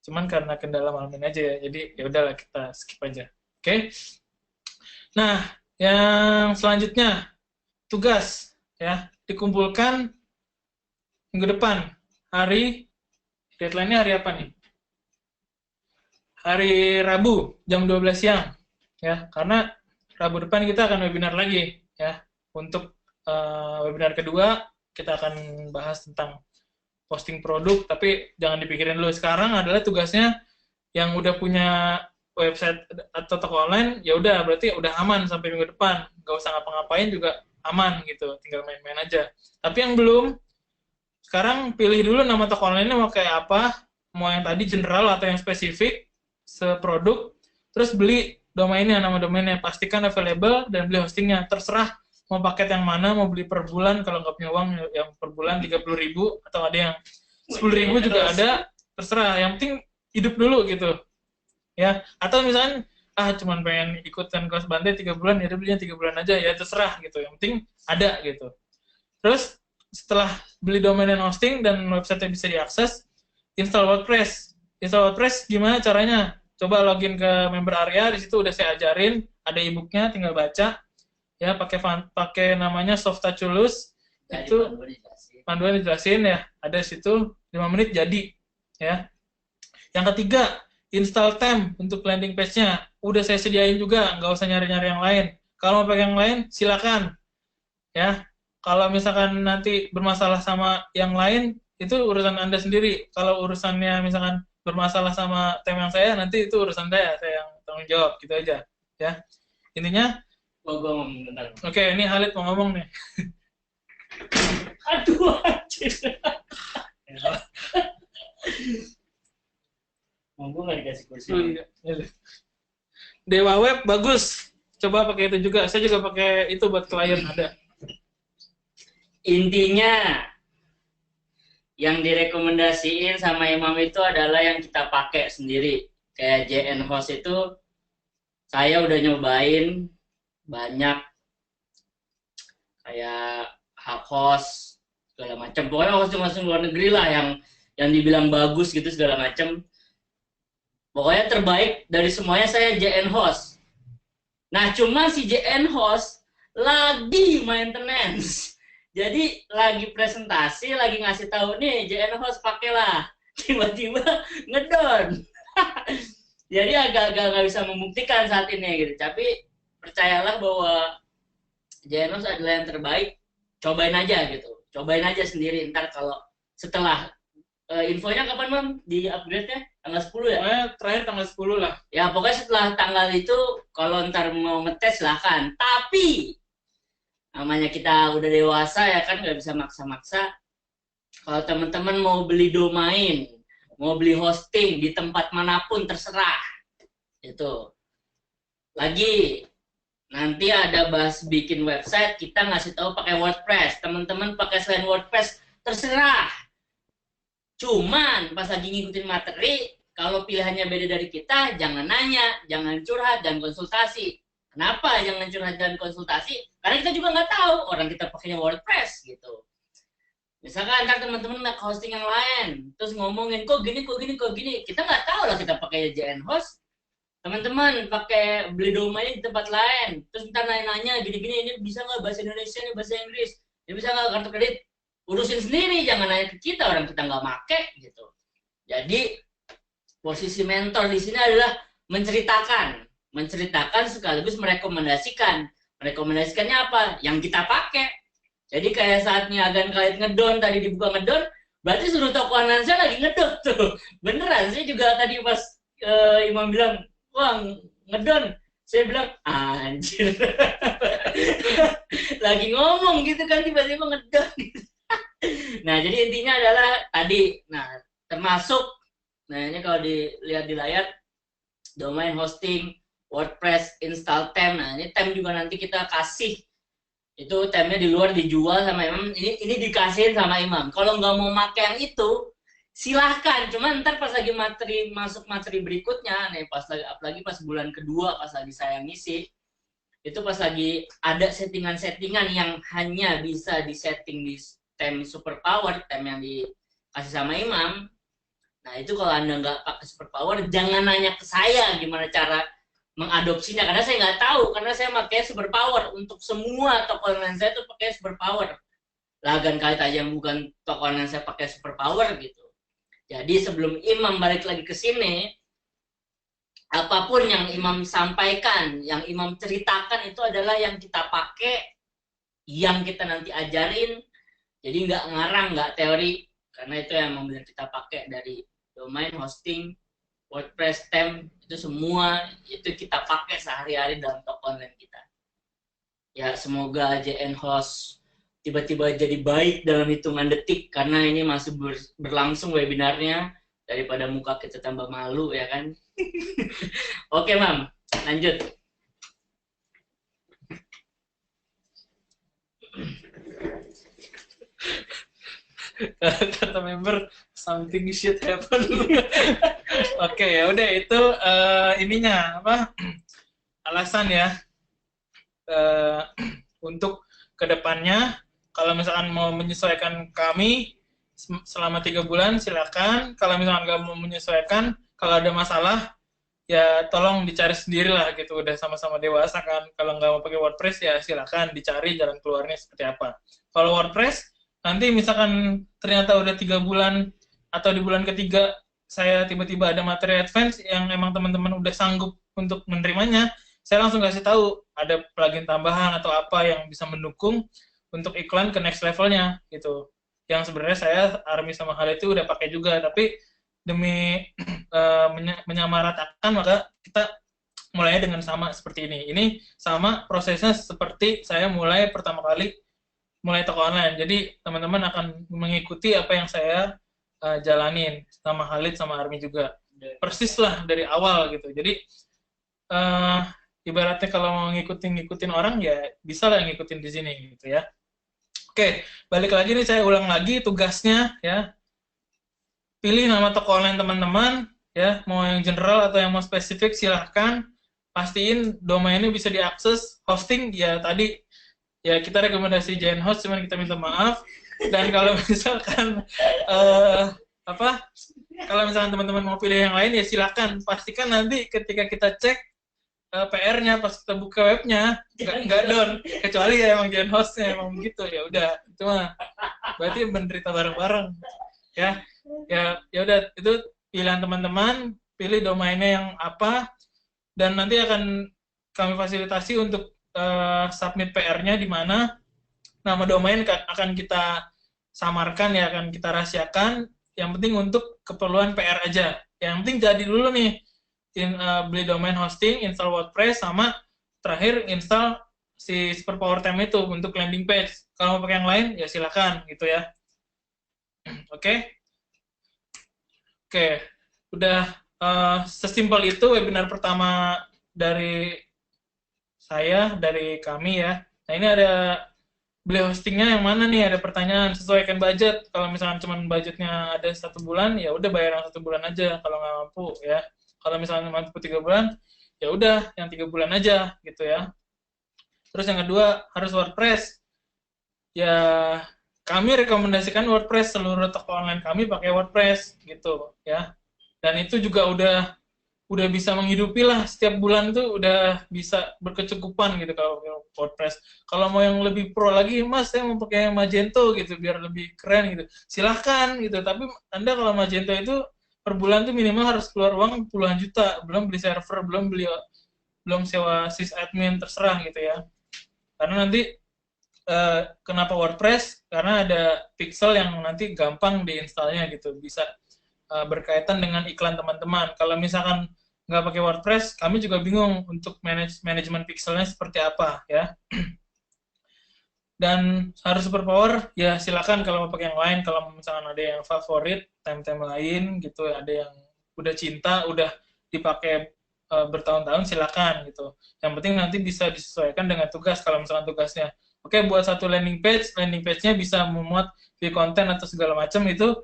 Cuman karena kendala malamin aja ya, jadi ya udahlah kita skip aja. Oke. Nah, yang selanjutnya tugas ya, dikumpulkan minggu depan. Deadline-nya hari apa nih? Hari Rabu jam 12 siang ya, karena Rabu depan kita akan webinar lagi ya. Untuk webinar kedua kita akan bahas tentang posting produk, tapi jangan dipikirin dulu. Sekarang adalah tugasnya yang udah punya website atau toko online, ya udah berarti udah aman sampai minggu depan. Gak usah ngapa-ngapain juga aman gitu, tinggal main-main aja. Tapi yang belum, sekarang pilih dulu nama toko online-nya mau kayak apa, mau yang tadi general atau yang spesifik seproduk, terus beli domainnya, nama domainnya, pastikan available, dan beli hostingnya. Terserah mau paket yang mana, mau beli per bulan, kalau nggak punya uang yang per bulan 30.000, atau ada yang 10.000 juga ada, terserah. Yang penting hidup dulu gitu ya. Atau misalnya cuman pengen ikutan kelas Bantai 3 bulan, ya udah belinya 3 bulan aja, ya terserah gitu. Yang penting ada gitu. Terus setelah beli domain dan hosting dan website bisa diakses, install WordPress. Install WordPress gimana caranya? Coba login ke member area, di situ udah saya ajarin, ada e-booknya, tinggal baca. Ya, pakai namanya Softaculous. Dari Itu panduan dijelasin ya, ada di situ 5 menit jadi. Ya. Yang ketiga, install theme untuk landing page-nya. Udah saya sediain juga, nggak usah nyari-nyari yang lain. Kalau mau pakai yang lain, silakan. Ya, kalau misalkan nanti bermasalah sama yang lain, itu urusan Anda sendiri. Kalau urusannya misalkan bermasalah sama tim yang saya, nanti itu urusan saya yang tanggung jawab, gitu aja. Ya, intinya. Oh, gue ngomong bentar. Oke, ini Halid mau ngomong nih. Aduh, anjir. Mau gue nggak dikasih kursi. Oh, iya. Dewa Web bagus. Coba pakai itu juga. Saya juga pakai itu buat klien ada. Intinya yang direkomendasiin sama Imam itu adalah yang kita pakai sendiri. Kayak JN Host itu saya udah nyobain banyak, kayak hak host segala macam. Pokoknya host luar negeri lah yang dibilang bagus gitu segala macam. Pokoknya terbaik dari semuanya saya JN Host. Nah, cuma si JN Host lagi maintenance. Jadi lagi presentasi, lagi ngasih tahu nih JN Host pakailah. Tiba-tiba ngedon. Jadi agak-agak nggak bisa membuktikan saat ini gitu. Tapi percayalah bahwa JN Host adalah yang terbaik. Cobain aja gitu. Cobain aja sendiri. Ntar kalau setelah infonya kapan, Mam? Di upgrade-nya? Tanggal 10 ya? Pokoknya terakhir tanggal 10 lah. Ya, pokoknya setelah tanggal itu, kalau ntar mau ngetes silahkan. Tapi, namanya kita udah dewasa ya kan, nggak bisa maksa-maksa. Kalau teman-teman mau beli domain, mau beli hosting di tempat manapun, terserah. Itu. Lagi, nanti ada bahas bikin website, kita ngasih tahu pakai WordPress. Teman-teman pakai selain WordPress, terserah. Cuman pas lagi ngikutin materi, kalau pilihannya beda dari kita, jangan nanya, jangan curhat, dan konsultasi. Kenapa jangan curhat dan konsultasi? Karena kita juga nggak tahu orang kita pakainya WordPress gitu. Misalkan ntar teman-teman make hosting yang lain, terus ngomongin kok gini, kita nggak tahu lah kita pakai JN Host. Teman-teman pakai beli domain di tempat lain, terus ntar nanya-nanya gini-gini, ini bisa nggak bahasa Indonesia, ini bahasa Inggris, ini bisa nggak kartu kredit? Urusin sendiri, jangan nanya ke kita, orang kita nggak make gitu. Jadi posisi mentor di sini adalah menceritakan sekaligus merekomendasikan. Merekomendasikannya apa? Yang kita pakai. Jadi kayak saatnya agan kalian ngedon, tadi dibuka ngedon, berarti suruh toko analisa lagi ngedon tuh. Beneran, saya juga tadi pas Imam bilang, wah ngedon, saya bilang anjir. Lagi ngomong gitu kan, tiba-tiba ngedon. Nah, jadi intinya adalah tadi, termasuk, ini kalau dilihat di layar, domain hosting, WordPress, install theme. Nah, ini theme juga nanti kita kasih. Itu theme-nya di luar dijual sama Imam. Ini dikasihin sama Imam. Kalau nggak mau pakai yang itu, silahkan. Cuma ntar pas lagi masuk materi berikutnya, nih apalagi pas bulan kedua, pas lagi saya ngisi, itu pas lagi ada settingan-settingan yang hanya bisa disetting di theme superpower, theme yang dikasih sama Imam. Nah, itu kalau Anda nggak pakai superpower, jangan nanya ke saya gimana cara mengadopsinya, karena saya nggak tahu, karena saya pakai superpower untuk semua toko online saya tuh pakai superpower. Lagan kali aja yang bukan toko online saya pakai superpower gitu. Jadi sebelum Imam balik lagi ke sini, apapun yang Imam sampaikan, yang Imam ceritakan itu adalah yang kita pakai, yang kita nanti ajarin. Jadi nggak ngarang, nggak teori, karena itu yang benar kita pakai dari domain, hosting, WordPress, theme, itu semua itu kita pakai sehari-hari dalam toko online kita. Ya, semoga JN Host tiba-tiba jadi baik dalam hitungan detik, karena ini masih berlangsung webinarnya, daripada muka kita tambah malu ya kan. Oke, Mam, lanjut. Kata member something shit happen. Oke, ya udah itu ininya apa? Alasan ya untuk kedepannya kalau misalkan mau menyesuaikan kami, selama 3 bulan silakan. Kalau misalkan nggak mau menyesuaikan, kalau ada masalah ya tolong dicari sendiri lah gitu. Udah sama-sama dewasa kan. Kalau nggak mau pakai WordPress ya silakan dicari jalan keluarnya seperti apa. Kalau WordPress nanti misalkan ternyata udah 3 bulan atau di bulan ketiga saya tiba-tiba ada materi advance yang emang teman-teman udah sanggup untuk menerimanya, saya langsung kasih tahu ada plugin tambahan atau apa yang bisa mendukung untuk iklan ke next levelnya gitu. Yang sebenarnya saya Army sama Khalid itu udah pakai juga, tapi demi menyamaratakan maka kita mulainya dengan sama seperti ini. Ini sama prosesnya seperti saya mulai pertama kali mulai toko online. Jadi teman-teman akan mengikuti apa yang saya jalanin sama Khalid sama Army juga. Persis lah dari awal gitu. Jadi ibaratnya kalau mau ngikutin orang ya bisa lah ngikutin di sini gitu ya. Oke, balik lagi nih saya ulang lagi tugasnya ya. Pilih nama toko online teman-teman ya, mau yang general atau yang mau spesifik silahkan. Pastiin domainnya bisa diakses. Hosting ya tadi ya kita rekomendasi Giant Host, cuman kita minta maaf. Dan kalau misalkan kalau misalkan teman-teman mau pilih yang lain ya silakan. Pastikan nanti ketika kita cek PR-nya pas kita buka webnya nggak down, kecuali ya emang Giant Host-nya emang begitu ya udah itu mah berarti menderita bareng-bareng ya. Ya udah itu pilihan teman-teman, pilih domainnya yang apa dan nanti akan kami fasilitasi untuk submit PR-nya di mana. Nama domain akan kita samarkan ya, akan kita rahasiakan. Yang penting untuk keperluan PR aja. Yang penting jadi dulu nih beli domain hosting, install WordPress, sama terakhir install si Super Power Theme itu untuk landing page. Kalau mau pakai yang lain ya silakan gitu ya. Oke. Oke, udah sesimpel itu webinar pertama dari saya, dari kami ya. Nah ini ada beli hostingnya yang mana nih? Ada pertanyaan, sesuaikan budget. Kalau misalkan cuma budgetnya ada 1 bulan, ya udah bayar yang 1 bulan aja. Kalau nggak mampu ya. Kalau misalnya mampu 3 bulan, ya udah yang 3 bulan aja gitu ya. Terus yang kedua harus WordPress. Ya kami rekomendasikan WordPress, seluruh toko online kami pakai WordPress gitu ya. Dan itu juga udah bisa menghidupi lah, setiap bulan tuh udah bisa berkecukupan gitu kalau pakai WordPress. Kalau mau yang lebih pro lagi, Mas saya mau pakai Magento gitu biar lebih keren gitu. Silahkan gitu, tapi Anda kalau Magento itu per bulan tuh minimal harus keluar uang puluhan juta, belum beli server, belum sewa sysadmin, terserah gitu ya. Karena nanti kenapa WordPress? Karena ada pixel yang nanti gampang diinstalnya gitu, bisa berkaitan dengan iklan teman-teman. Kalau misalkan nggak pakai WordPress, kami juga bingung untuk manajemen pixelnya seperti apa ya. Dan harus superpower, ya silakan kalau mau pakai yang lain. Kalau misalkan ada yang favorit, time-time lain gitu, ada yang udah cinta, udah dipakai bertahun-tahun, silakan gitu. Yang penting nanti bisa disesuaikan dengan tugas. Kalau misalkan tugasnya oke, buat satu landing page-nya bisa memuat view konten atau segala macam itu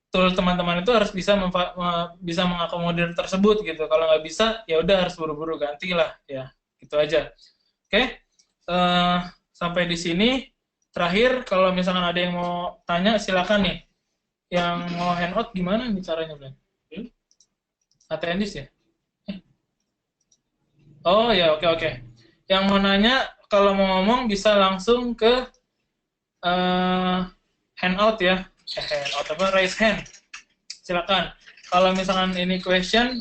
tool teman-teman itu harus bisa mengakomodir tersebut gitu. Kalau nggak bisa, ya udah harus buru-buru ganti lah ya. Gitu aja. Oke, sampai di sini. Terakhir, kalau misalkan ada yang mau tanya, silakan nih. Yang mau handout gimana nih caranya, Blen? Attendis ya? Oh ya, oke. Yang mau nanya, kalau mau ngomong bisa langsung ke handout ya. Handout apa? Raise hand. Silakan. Kalau misalkan ini question,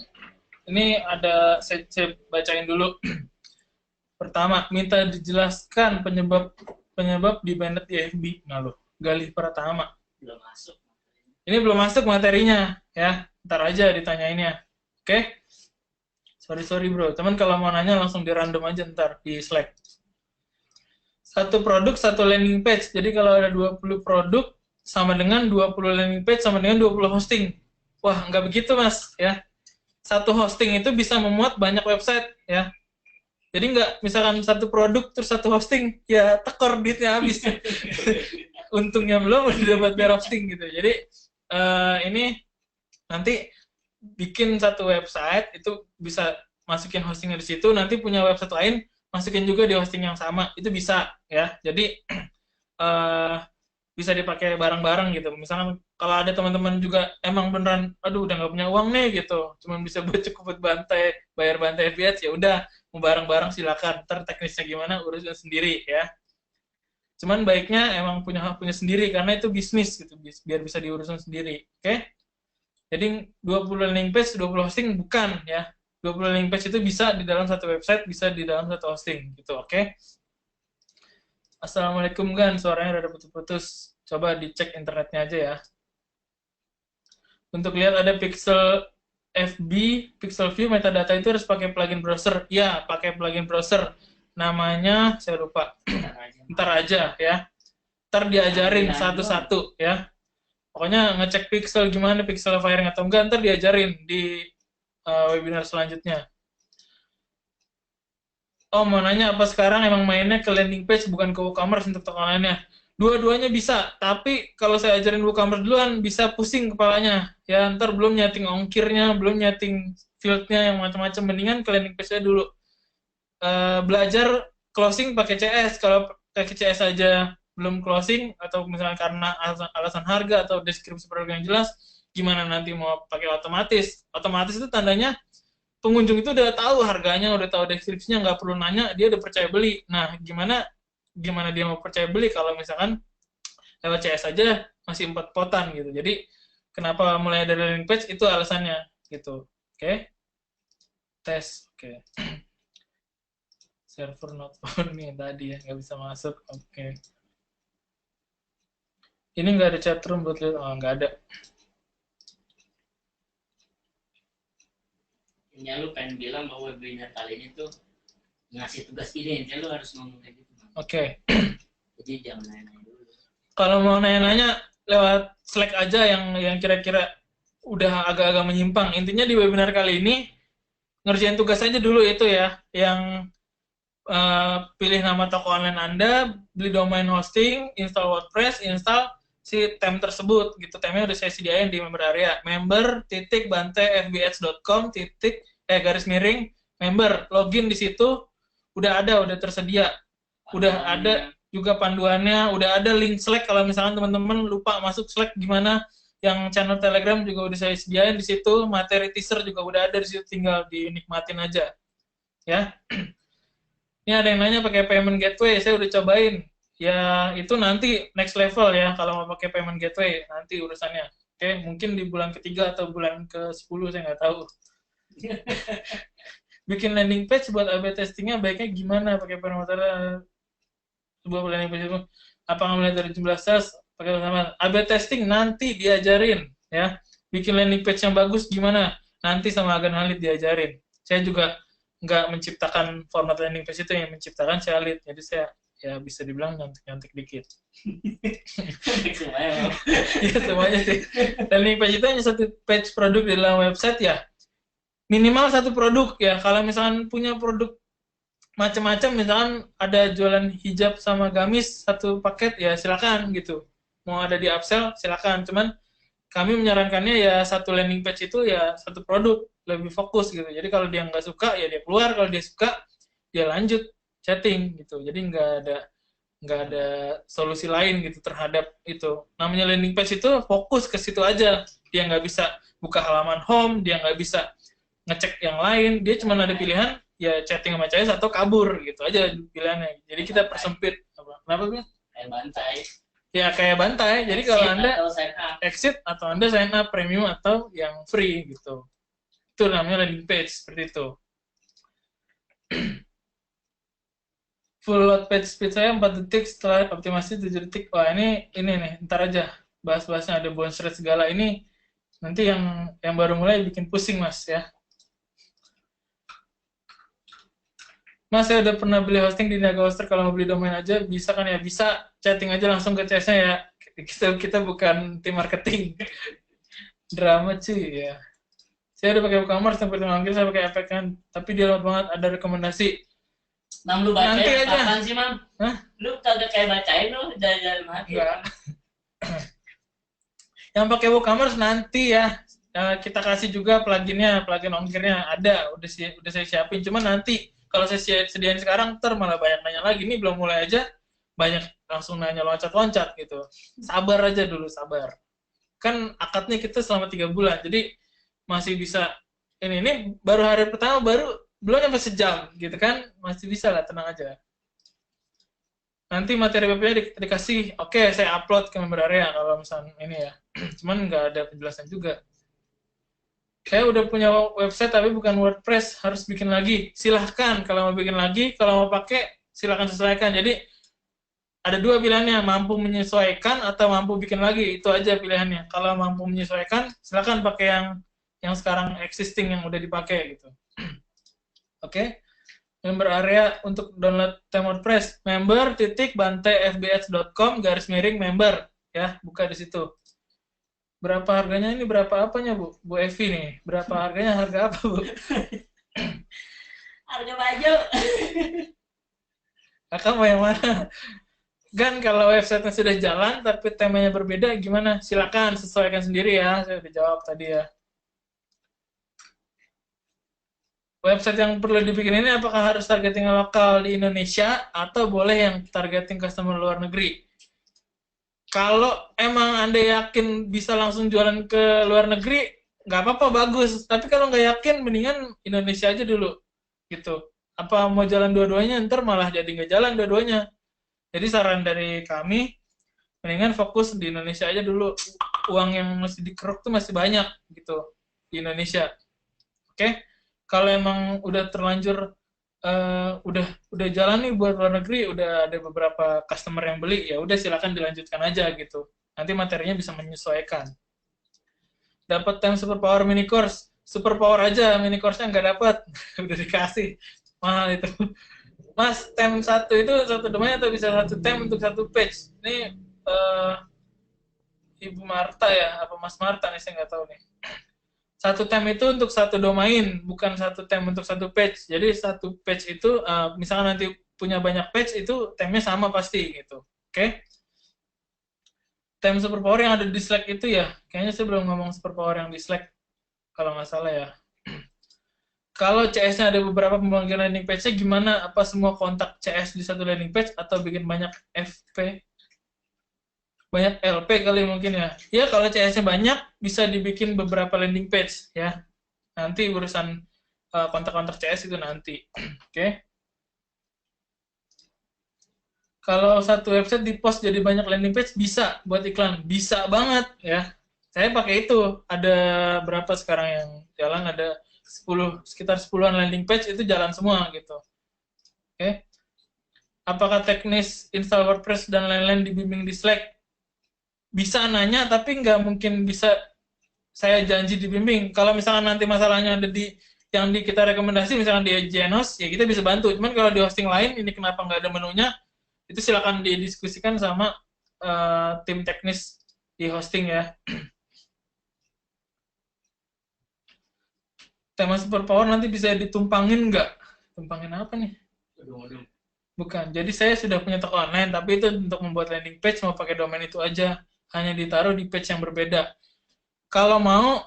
ini ada saya bacain dulu. Pertama, minta dijelaskan penyebab di banned IFB. Nah loh, Galih Pratama. Belum masuk. Ini belum masuk materinya ya. Ntar aja ditanyainnya. Oke? Sorry bro. Teman kalau mau nanya langsung di random aja ntar di Slack. Satu produk, satu landing page. Jadi kalau ada 20 produk, sama dengan 20 landing page, sama dengan 20 hosting. Wah, nggak begitu mas. Ya. Satu hosting itu bisa memuat banyak website. Ya. Jadi nggak, misalkan satu produk, terus satu hosting, ya tekor duitnya habis. Untungnya belum, udah dapat bayar hosting gitu. Jadi, ini nanti bikin satu website, itu bisa masukin hostingnya di situ, nanti punya website lain, masukin juga di hosting yang sama, itu bisa ya. Jadi bisa dipakai bareng-bareng gitu. Misalkan kalau ada teman-teman juga emang beneran, aduh udah nggak punya uang nih gitu, cuman bisa buat cukup buat bantai, bayar bantai FBS, ya udah mau bareng-bareng silakan. Ntar teknisnya gimana urusan sendiri ya. Cuman baiknya emang punya hak punya sendiri karena itu bisnis gitu, biar bisa diurusin sendiri. Oke? Jadi 20 landing page, 20 hosting bukan ya. 20 landing page itu bisa di dalam satu website, bisa di dalam satu hosting gitu, oke? Assalamualaikum Gan, suaranya rada putus-putus. Coba dicek internetnya aja ya. Untuk lihat ada pixel FB, pixel view, metadata itu harus pakai plugin browser. Ya, pakai plugin browser. Namanya, saya lupa. Ntar aja ya. Ntar diajarin satu-satu ya. Pokoknya ngecek pixel gimana, pixel firing atau enggak, ntar diajarin di webinar selanjutnya. Oh, mau nanya apa sekarang emang mainnya ke landing page bukan ke WooCommerce untuk toko online-nya? Dua-duanya bisa, tapi kalau saya ajarin WooCommerce duluan bisa pusing kepalanya. Ya, ntar belum nyeting ongkirnya, belum nyeting field-nya yang macam-macam. Mendingan ke landing page-nya dulu. Belajar closing pakai CS. Kalau pakai CS aja belum closing, atau misalnya karena alasan harga atau deskripsi produk yang jelas, gimana nanti mau pakai otomatis? Otomatis itu tandanya pengunjung itu udah tahu harganya, udah tahu deskripsinya, nggak perlu nanya, dia udah percaya beli. Nah, gimana dia mau percaya beli kalau misalkan lewat CS aja masih 4 potan gitu. Jadi kenapa mulai dari landing page itu alasannya gitu. Oke? Tes. Oke. Server not found nih tadi ya, nggak bisa masuk. Oke. Ini nggak ada chat room buat lihat. Oh, nggak ada. Ya lu pengen bilang bahwa webinar kali ini tuh ngasih tugas ini, jadi lu harus ngomong kayak gitu. Oke. Jadi jangan nanya-nanya dulu. Kalau mau nanya-nanya lewat Slack aja yang kira-kira udah agak-agak menyimpang. Intinya di webinar kali ini ngerjain tugas aja dulu itu ya, yang pilih nama toko online Anda, beli domain hosting, install WordPress, install si theme tersebut gitu. Theme-nya udah saya sediain di member area. member.bantefbs.com garis miring member. Login di situ udah tersedia. Udah ada juga panduannya, udah ada link Slack kalau misalkan teman-teman lupa masuk Slack gimana. Yang channel Telegram juga udah saya sediain di situ, materi teaser juga udah ada di situ, tinggal dinikmatin aja. Ya. Ini ada yang nanya pakai payment gateway, saya udah cobain. Ya, itu nanti next level ya kalau mau pakai payment gateway, nanti urusannya. Oke, mungkin di bulan ketiga atau bulan ke-10 saya nggak tahu. Bikin landing page buat A/B testingnya baiknya gimana pakai parameter sebuah landing page itu? Apa mulai dari jumlah sales pakai sama A/B testing nanti diajarin ya. Bikin landing page yang bagus gimana? Nanti sama Agan Halid diajarin. Saya juga nggak menciptakan format landing page itu, yang menciptakan saya lead, jadi saya ya bisa dibilang nyontek dikit. Semuanya. Ya semuanya sih. Landing page itu hanya satu page produk di dalam website ya, minimal satu produk ya. Kalau misalkan punya produk macam-macam, misalkan ada jualan hijab sama gamis satu paket ya silakan gitu, mau ada di upsell silakan. Cuman kami menyarankannya ya satu landing page itu ya satu produk, lebih fokus gitu. Jadi kalau dia nggak suka ya dia keluar, kalau dia suka dia lanjut chatting gitu. Jadi nggak ada solusi lain gitu terhadap itu. Namanya landing page itu fokus ke situ aja. Dia nggak bisa buka halaman home, dia nggak bisa ngecek yang lain. Dia cuma ada pilihan ya chatting sama CS atau kabur gitu aja pilihannya. Jadi kita persempit apa? Kenapa Bang? Kayak bantai. Ya kayak bantai. Jadi kalau Anda exit atau Anda sign up premium atau yang free gitu. Itu namanya landing page seperti itu. Full load page speed saya 4 detik setelah optimasi 7 detik. Wah, ini nih, ntar aja bahas-bahasnya, ada bounce rate segala ini. Nanti yang baru mulai bikin pusing, Mas ya. Mas, saya udah pernah beli hosting di Niaga Hoster. Kalau mau beli domain aja bisa kan ya? Bisa, chatting aja langsung ke CS-nya ya. Kita bukan tim marketing. Drama cuy ya. Saya udah pakai WooCommerce, sampai manggil saya pakai Epic kan. Tapi dia lemot banget, ada rekomendasi. Mam, lu bacain Nanti aja. Kapan sih, Mam? Hah? Lu kagak kayak bacain lu dari mati. Enggak. Yang pakai WooCommerce nanti ya. Kita kasih juga plugin ongkirnya ada, udah saya siapin. Cuma nanti kalau saya sediain sekarang, malah banyak nanya lagi. Ini belum mulai aja banyak langsung nanya loncat-loncat gitu. Sabar aja dulu, sabar. Kan akadnya kita selama 3 bulan, jadi masih bisa. Ini baru hari pertama, belum sampai sejam gitu kan, masih bisa lah, tenang aja. Nanti materi WP-nya dikasih, oke, saya upload ke member area kalau misalnya ini ya. Cuman nggak ada penjelasan juga. Saya udah punya website tapi bukan WordPress, harus bikin lagi. Silahkan kalau mau bikin lagi, kalau mau pakai silahkan sesuaikan. Jadi ada dua pilihannya, mampu menyesuaikan atau mampu bikin lagi. Itu aja pilihannya. Kalau mampu menyesuaikan, silahkan pakai yang sekarang existing yang udah dipakai gitu. Oke. Member area untuk download theme WordPress, member.bantefbs.com/member ya, buka di situ. Berapa harganya ini, berapa apanya Bu Evi nih? Berapa harganya, harga apa Bu? Harga baju. Kakak mau yang mana? Kan kalau websitenya sudah jalan tapi temanya berbeda gimana? Silakan sesuaikan sendiri ya, saya udah jawab tadi ya. Website yang perlu dibikin ini apakah harus targeting lokal di Indonesia atau boleh yang targeting customer luar negeri? Kalau emang Anda yakin bisa langsung jualan ke luar negeri, nggak apa-apa, bagus. Tapi kalau nggak yakin, mendingan Indonesia aja dulu. Gitu. Apa mau jalan dua-duanya, ntar malah jadi nggak jalan dua-duanya. Jadi saran dari kami, mendingan fokus di Indonesia aja dulu. Uang yang masih dikeruk tuh masih banyak gitu di Indonesia. Oke? Kalau emang udah terlanjur udah jalan nih buat luar negeri, udah ada beberapa customer yang beli, ya udah silakan dilanjutkan aja gitu. Nanti materinya bisa menyesuaikan. Dapat time superpower mini course, superpower aja, mini course-nya nggak dapat, udah dikasih, mahal itu. Mas, tem satu itu satu domain atau bisa satu tem untuk satu page? Ini Ibu Marta ya, apa Mas Marta nih, saya nggak tahu nih. Satu tem itu untuk satu domain, bukan satu tem untuk satu page. Jadi satu page itu, misalnya nanti punya banyak page, itu temnya sama pasti gitu. Oke? Tem superpower yang ada di Slack itu ya, kayaknya saya belum ngomong superpower yang di Slack, kalau nggak salah ya. Kalau CS-nya ada beberapa pembagian landing page-nya gimana? Apa semua kontak CS di satu landing page atau bikin banyak FP? Banyak LP kali mungkin ya. Ya kalau CS-nya banyak bisa dibikin beberapa landing page ya. Nanti urusan kontak-kontak CS itu nanti. Oke. Kalau satu website di post jadi banyak landing page bisa buat iklan, bisa banget ya. Saya pakai itu. Ada berapa sekarang yang jalan, ada 10, sekitar 10-an landing page itu jalan semua gitu. Oke. Apakah teknis install WordPress dan lain-lain dibimbing di Slack? Bisa nanya, tapi nggak mungkin bisa saya janji dibimbing. Kalau misalkan nanti masalahnya ada di yang kita rekomendasi, misalkan di Genos, ya kita bisa bantu. Cuman kalau di hosting lain, ini kenapa nggak ada menunya, itu silakan didiskusikan sama tim teknis di hosting ya. Tema superpower nanti bisa ditumpangin nggak? Tumpangin apa nih? Bukan. Jadi saya sudah punya toko online, tapi itu untuk membuat landing page mau pakai domain itu aja. Hanya ditaruh di page yang berbeda. Kalau mau,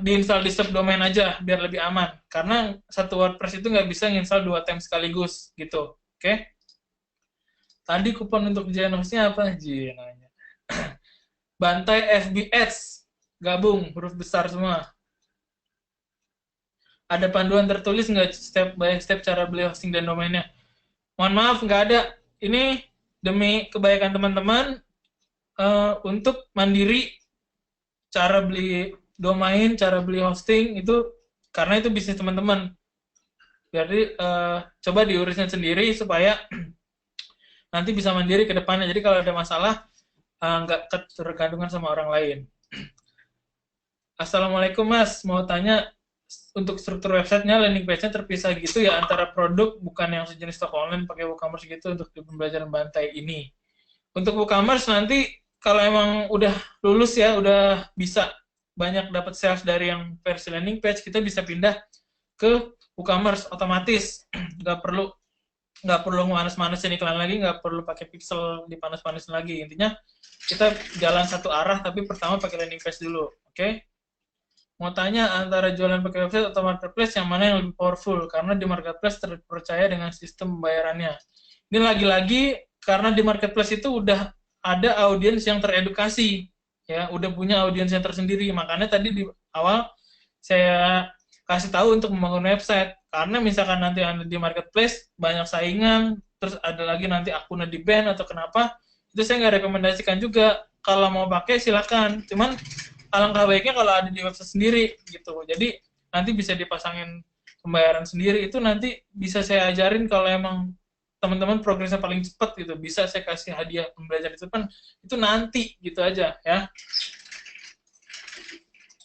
diinstal di subdomain aja, biar lebih aman. Karena satu WordPress itu nggak bisa nginstal 2 tem sekaligus, gitu. Oke? Tadi kupon untuk Genos-nya apa? Nanya. Bantai FB Ads. Gabung, huruf besar semua. Ada panduan tertulis nggak step by step cara beli hosting dan domainnya? Mohon maaf, nggak ada. Ini demi kebaikan teman-teman, untuk mandiri, cara beli domain, cara beli hosting, itu karena itu bisnis teman-teman. Jadi coba diurusnya sendiri supaya nanti bisa mandiri ke depannya. Jadi kalau ada masalah, nggak ketergantungan sama orang lain. Assalamualaikum Mas, mau tanya, untuk struktur websitenya, landing page-nya terpisah gitu ya antara produk, bukan yang sejenis toko online pakai WooCommerce gitu untuk di pembelajaran Bantai ini. Untuk WooCommerce nanti kalau emang udah lulus ya, udah bisa banyak dapat sales dari yang versi landing page, kita bisa pindah ke WooCommerce otomatis. Nggak perlu manas-manasin iklan lagi, nggak perlu pakai pixel dipanas-panasin lagi. Intinya kita jalan satu arah, tapi pertama pakai landing page dulu. Oke? Mau tanya, antara jualan pakai website atau marketplace, yang mana yang lebih powerful? Karena di marketplace terpercaya dengan sistem pembayarannya. Ini lagi-lagi karena di marketplace itu udah ada audiens yang teredukasi, ya, udah punya audiens yang tersendiri. Makanya tadi di awal saya kasih tahu untuk membangun website. Karena misalkan nanti Anda di marketplace banyak saingan, terus ada lagi nanti akunnya di ban atau kenapa, itu saya nggak rekomendasikan juga. Kalau mau pakai silakan. Cuman alangkah baiknya kalau ada di website sendiri gitu. Jadi nanti bisa dipasangin pembayaran sendiri. Itu nanti bisa saya ajarin kalau emang teman-teman progresnya paling cepat gitu. Bisa saya kasih hadiah pembelajaran itu kan itu nanti gitu aja ya.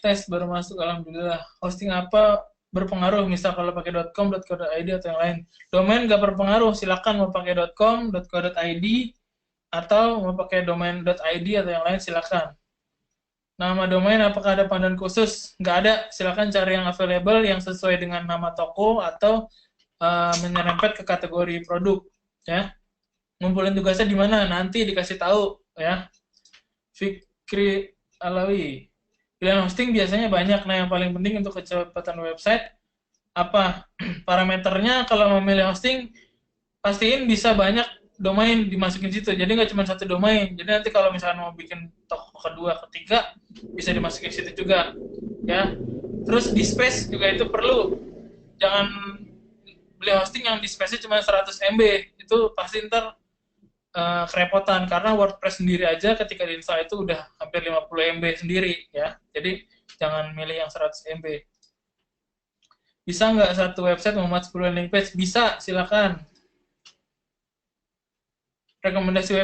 Tes baru masuk, alhamdulillah. Hosting apa berpengaruh? Misal kalau pakai .com, .co.id atau yang lain. Domain nggak berpengaruh. Silakan mau pakai .com, .co.id atau mau pakai domain .id atau yang lain silakan. Nama domain apakah ada panduan khusus? Nggak ada. Silakan cari yang available yang sesuai dengan nama toko atau menyerempet ke kategori produk. Ya. Ngumpulin tugasnya di mana? Nanti dikasih tahu ya. Fikri Alawi. Pilihan hosting biasanya banyak. Nah, yang paling penting untuk kecepatan website apa? Parameternya kalau memilih hosting pastiin bisa banyak domain dimasukin situ. Jadi nggak cuma satu domain. Jadi nanti kalau misalnya mau bikin toko kedua, ketiga bisa dimasukin situ juga. Ya. Terus di space juga itu perlu. Jangan beli hosting yang di space-nya cuma 100 MB. Itu pasti ntar kerepotan karena WordPress sendiri aja ketika diinstal itu udah hampir 50 MB sendiri ya. Jadi jangan milih yang 100 MB. Bisa nggak satu website memuat 10 landing page? Bisa, silakan. Rekomendasi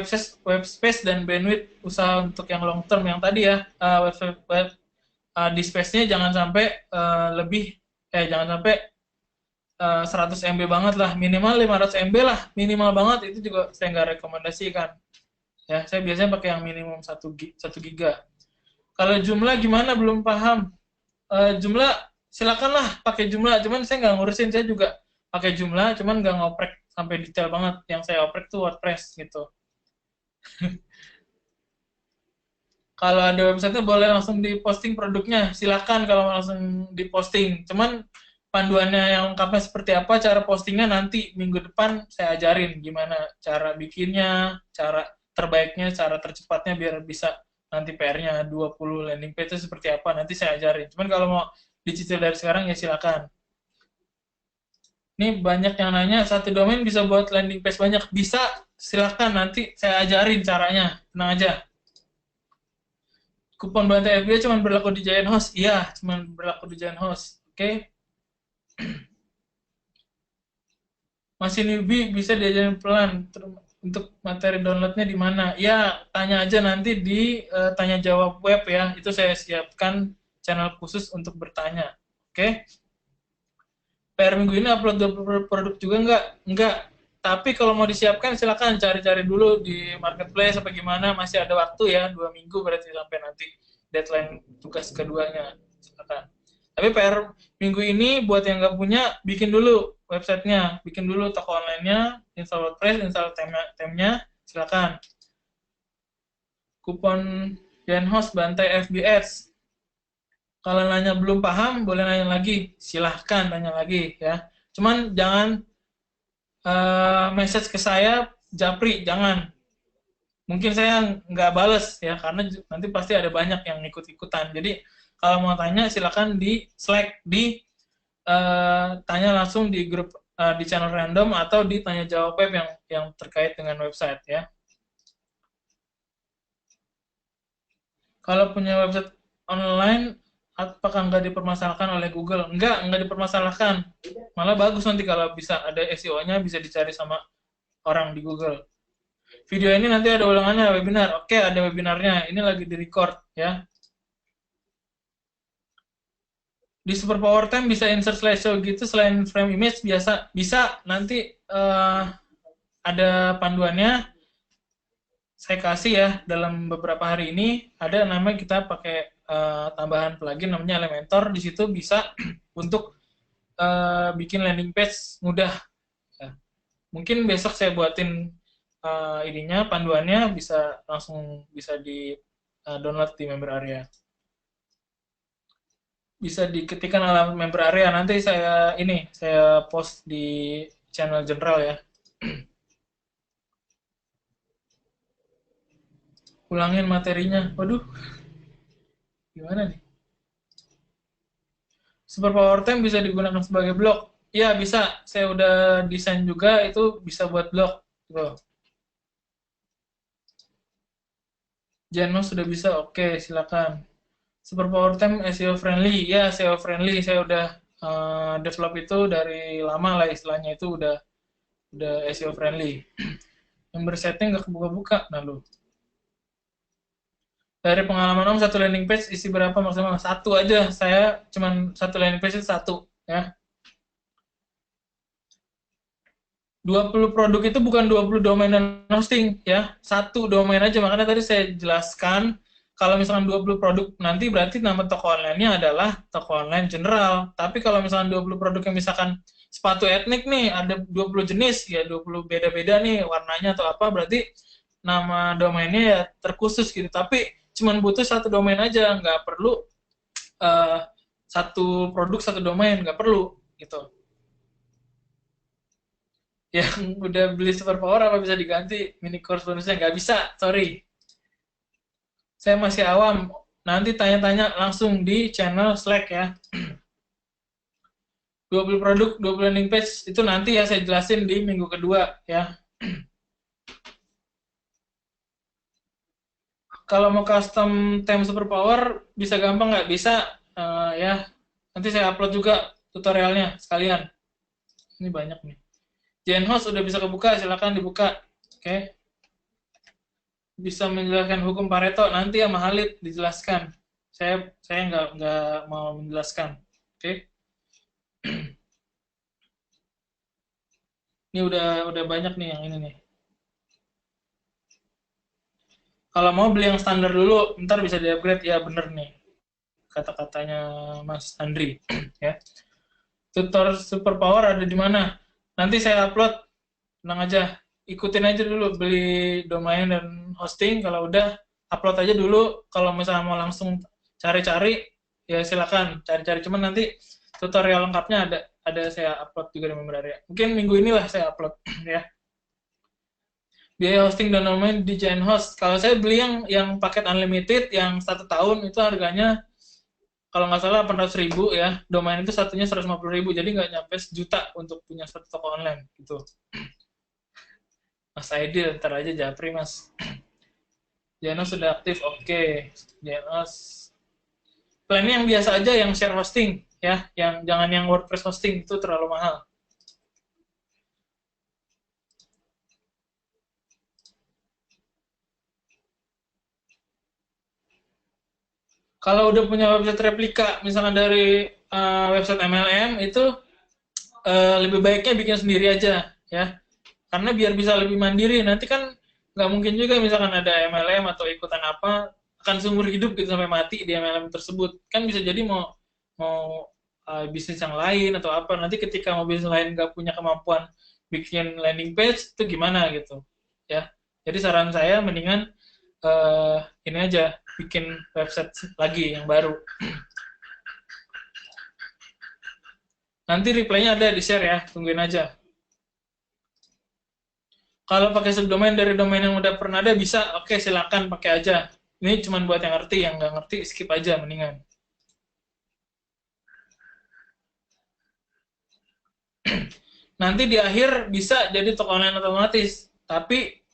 web space dan bandwidth usaha untuk yang long term yang tadi ya. Di space-nya jangan sampai jangan sampai 100 MB banget lah, minimal 500 MB lah, minimal banget itu juga saya nggak rekomendasikan. Ya, saya biasanya pakai yang minimum 1 giga. Kalau jumlah gimana belum paham. Jumlah silakanlah pakai jumlah, cuman saya nggak ngurusin, saya juga pakai jumlah, cuman nggak ngoprek sampai detail banget. Yang saya oprek tuh WordPress gitu. Kalau ada website boleh langsung diposting produknya, silakan kalau langsung diposting. Cuman panduannya yang lengkapnya seperti apa, cara postingnya nanti minggu depan saya ajarin gimana cara bikinnya, cara terbaiknya, cara tercepatnya biar bisa nanti PR-nya 20 landing page itu seperti apa, nanti saya ajarin. Cuman kalau mau dicicil dari sekarang ya silakan. Ini banyak yang nanya, satu domain bisa buat landing page banyak? Bisa, silakan nanti saya ajarin caranya, tenang aja. Kupon bantai FBA cuma berlaku di Giant Host? Iya, cuma berlaku di Giant Host. Oke. Masih newbie bisa diajarin pelan. Untuk materi downloadnya di mana? Ya, tanya aja nanti di tanya jawab web ya. Itu saya siapkan channel khusus untuk bertanya. Oke. PR minggu ini upload produk juga enggak? Enggak. Tapi kalau mau disiapkan silakan cari-cari dulu di marketplace apa gimana, masih ada waktu ya, 2 minggu berarti sampai nanti deadline tugas keduanya. Silakan. Tapi PR minggu ini buat yang nggak punya, bikin dulu websitenya, bikin dulu toko online-nya, install WordPress, install temnya, silakan. Kupon Genhost bantai FBS. Kalau nanya belum paham, boleh nanya lagi. Silahkan tanya lagi ya. Cuman jangan message ke saya, Japri, jangan. Mungkin saya nggak bales ya, karena nanti pasti ada banyak yang ikut-ikutan. Jadi kalau mau tanya silakan di Slack, tanya langsung di grup di channel random atau di tanya jawab web yang terkait dengan website ya. Kalau punya website online, apakah nggak dipermasalahkan oleh Google? Nggak dipermasalahkan. Malah bagus nanti kalau bisa ada SEO-nya, bisa dicari sama orang di Google. Video ini nanti ada ulangannya webinar. Oke, ada webinarnya. Ini lagi di-record ya. Di Super Power Time bisa insert slideshow gitu selain frame image biasa bisa nanti ada panduannya saya kasih ya dalam beberapa hari ini ada namanya kita pakai tambahan plugin namanya Elementor di situ bisa untuk bikin landing page mudah ya. Mungkin besok saya buatin ininya panduannya bisa langsung bisa di download di member area. Bisa diketikkan alamat member area nanti saya post di channel general ya. Ulangin materinya. Waduh, gimana nih? Super Power Temp bisa digunakan sebagai blok. Ya, bisa. Saya udah desain juga, itu bisa buat blok. Tuh. Genos sudah bisa, oke, silakan. Super Power Temp SEO friendly. Ya, SEO friendly. Saya udah develop itu dari lama lah istilahnya. Itu udah SEO friendly. Yang bersetting nggak kebuka-buka. Nah, lu. Dari pengalaman Om, satu landing page isi berapa maksimal? Satu aja. Saya cuman satu landing page itu satu. Ya. 20 produk itu bukan 20 domain dan hosting ya. Satu domain aja. Makanya tadi saya jelaskan kalau misalkan 20 produk nanti berarti nama toko online-nya adalah toko online general. Tapi kalau misalkan 20 produk yang misalkan sepatu etnik nih ada 20 jenis ya 20 beda-beda nih warnanya atau apa berarti nama domainnya ya terkhusus gitu. Tapi cuman butuh satu domain aja, nggak perlu uh, satu produk satu domain, nggak perlu gitu. Yang udah beli superpower apa bisa diganti mini course bonusnya? Nggak bisa, sorry. Saya masih awam. Nanti tanya-tanya langsung di channel Slack ya. 20 produk, 20 landing page, itu nanti ya saya jelasin di minggu kedua ya. Kalau mau custom theme superpower, bisa gampang nggak? Bisa, ya. Nanti saya upload juga tutorialnya sekalian. Ini banyak nih. Genhost udah bisa kebuka, silakan dibuka. Oke. Bisa menjelaskan hukum Pareto nanti sama Halid dijelaskan. Saya nggak mau menjelaskan. Oke. Ini udah banyak nih yang ini nih. Kalau mau beli yang standar dulu, ntar bisa di-upgrade ya bener nih. Kata-katanya Mas Andri ya. Tutor superpower ada di mana? Nanti saya upload, tenang aja. Ikutin aja dulu beli domain dan hosting. Kalau udah upload aja dulu. Kalau misalnya mau langsung cari-cari, ya silakan cari-cari. Cuman nanti tutorial lengkapnya ada saya upload juga di Membraria. Mungkin minggu inilah saya upload ya. Biaya hosting dan domain di Giant Host. Kalau saya beli yang paket unlimited yang 1 tahun itu harganya kalau nggak salah 800.000 ya. Domain itu satunya 150.000 jadi nggak nyampe sejuta untuk punya satu toko online gitu. Mas Aidil, ntar aja Japri mas. Giant sudah aktif, oke. Giant plannya yang biasa aja yang share hosting ya, yang jangan yang WordPress hosting itu terlalu mahal. Kalau udah punya website replika, misalkan dari website MLM itu lebih baiknya bikin sendiri aja ya, karena biar bisa lebih mandiri. Nanti kan nggak mungkin juga misalkan ada MLM atau ikutan apa akan seumur hidup gitu sampai mati di MLM tersebut. Kan bisa jadi mau bisnis yang lain atau apa. Nanti ketika mau bisnis lain nggak punya kemampuan bikin landing page itu gimana gitu ya. Jadi saran saya mendingan ini aja bikin website lagi yang baru. Nanti reply-nya ada di share ya, tungguin aja. Kalau pakai subdomain dari domain yang udah pernah ada bisa, oke silakan pakai aja. Ini cuma buat yang ngerti, yang nggak ngerti skip aja mendingan. Nanti di akhir bisa jadi toko online otomatis, tapi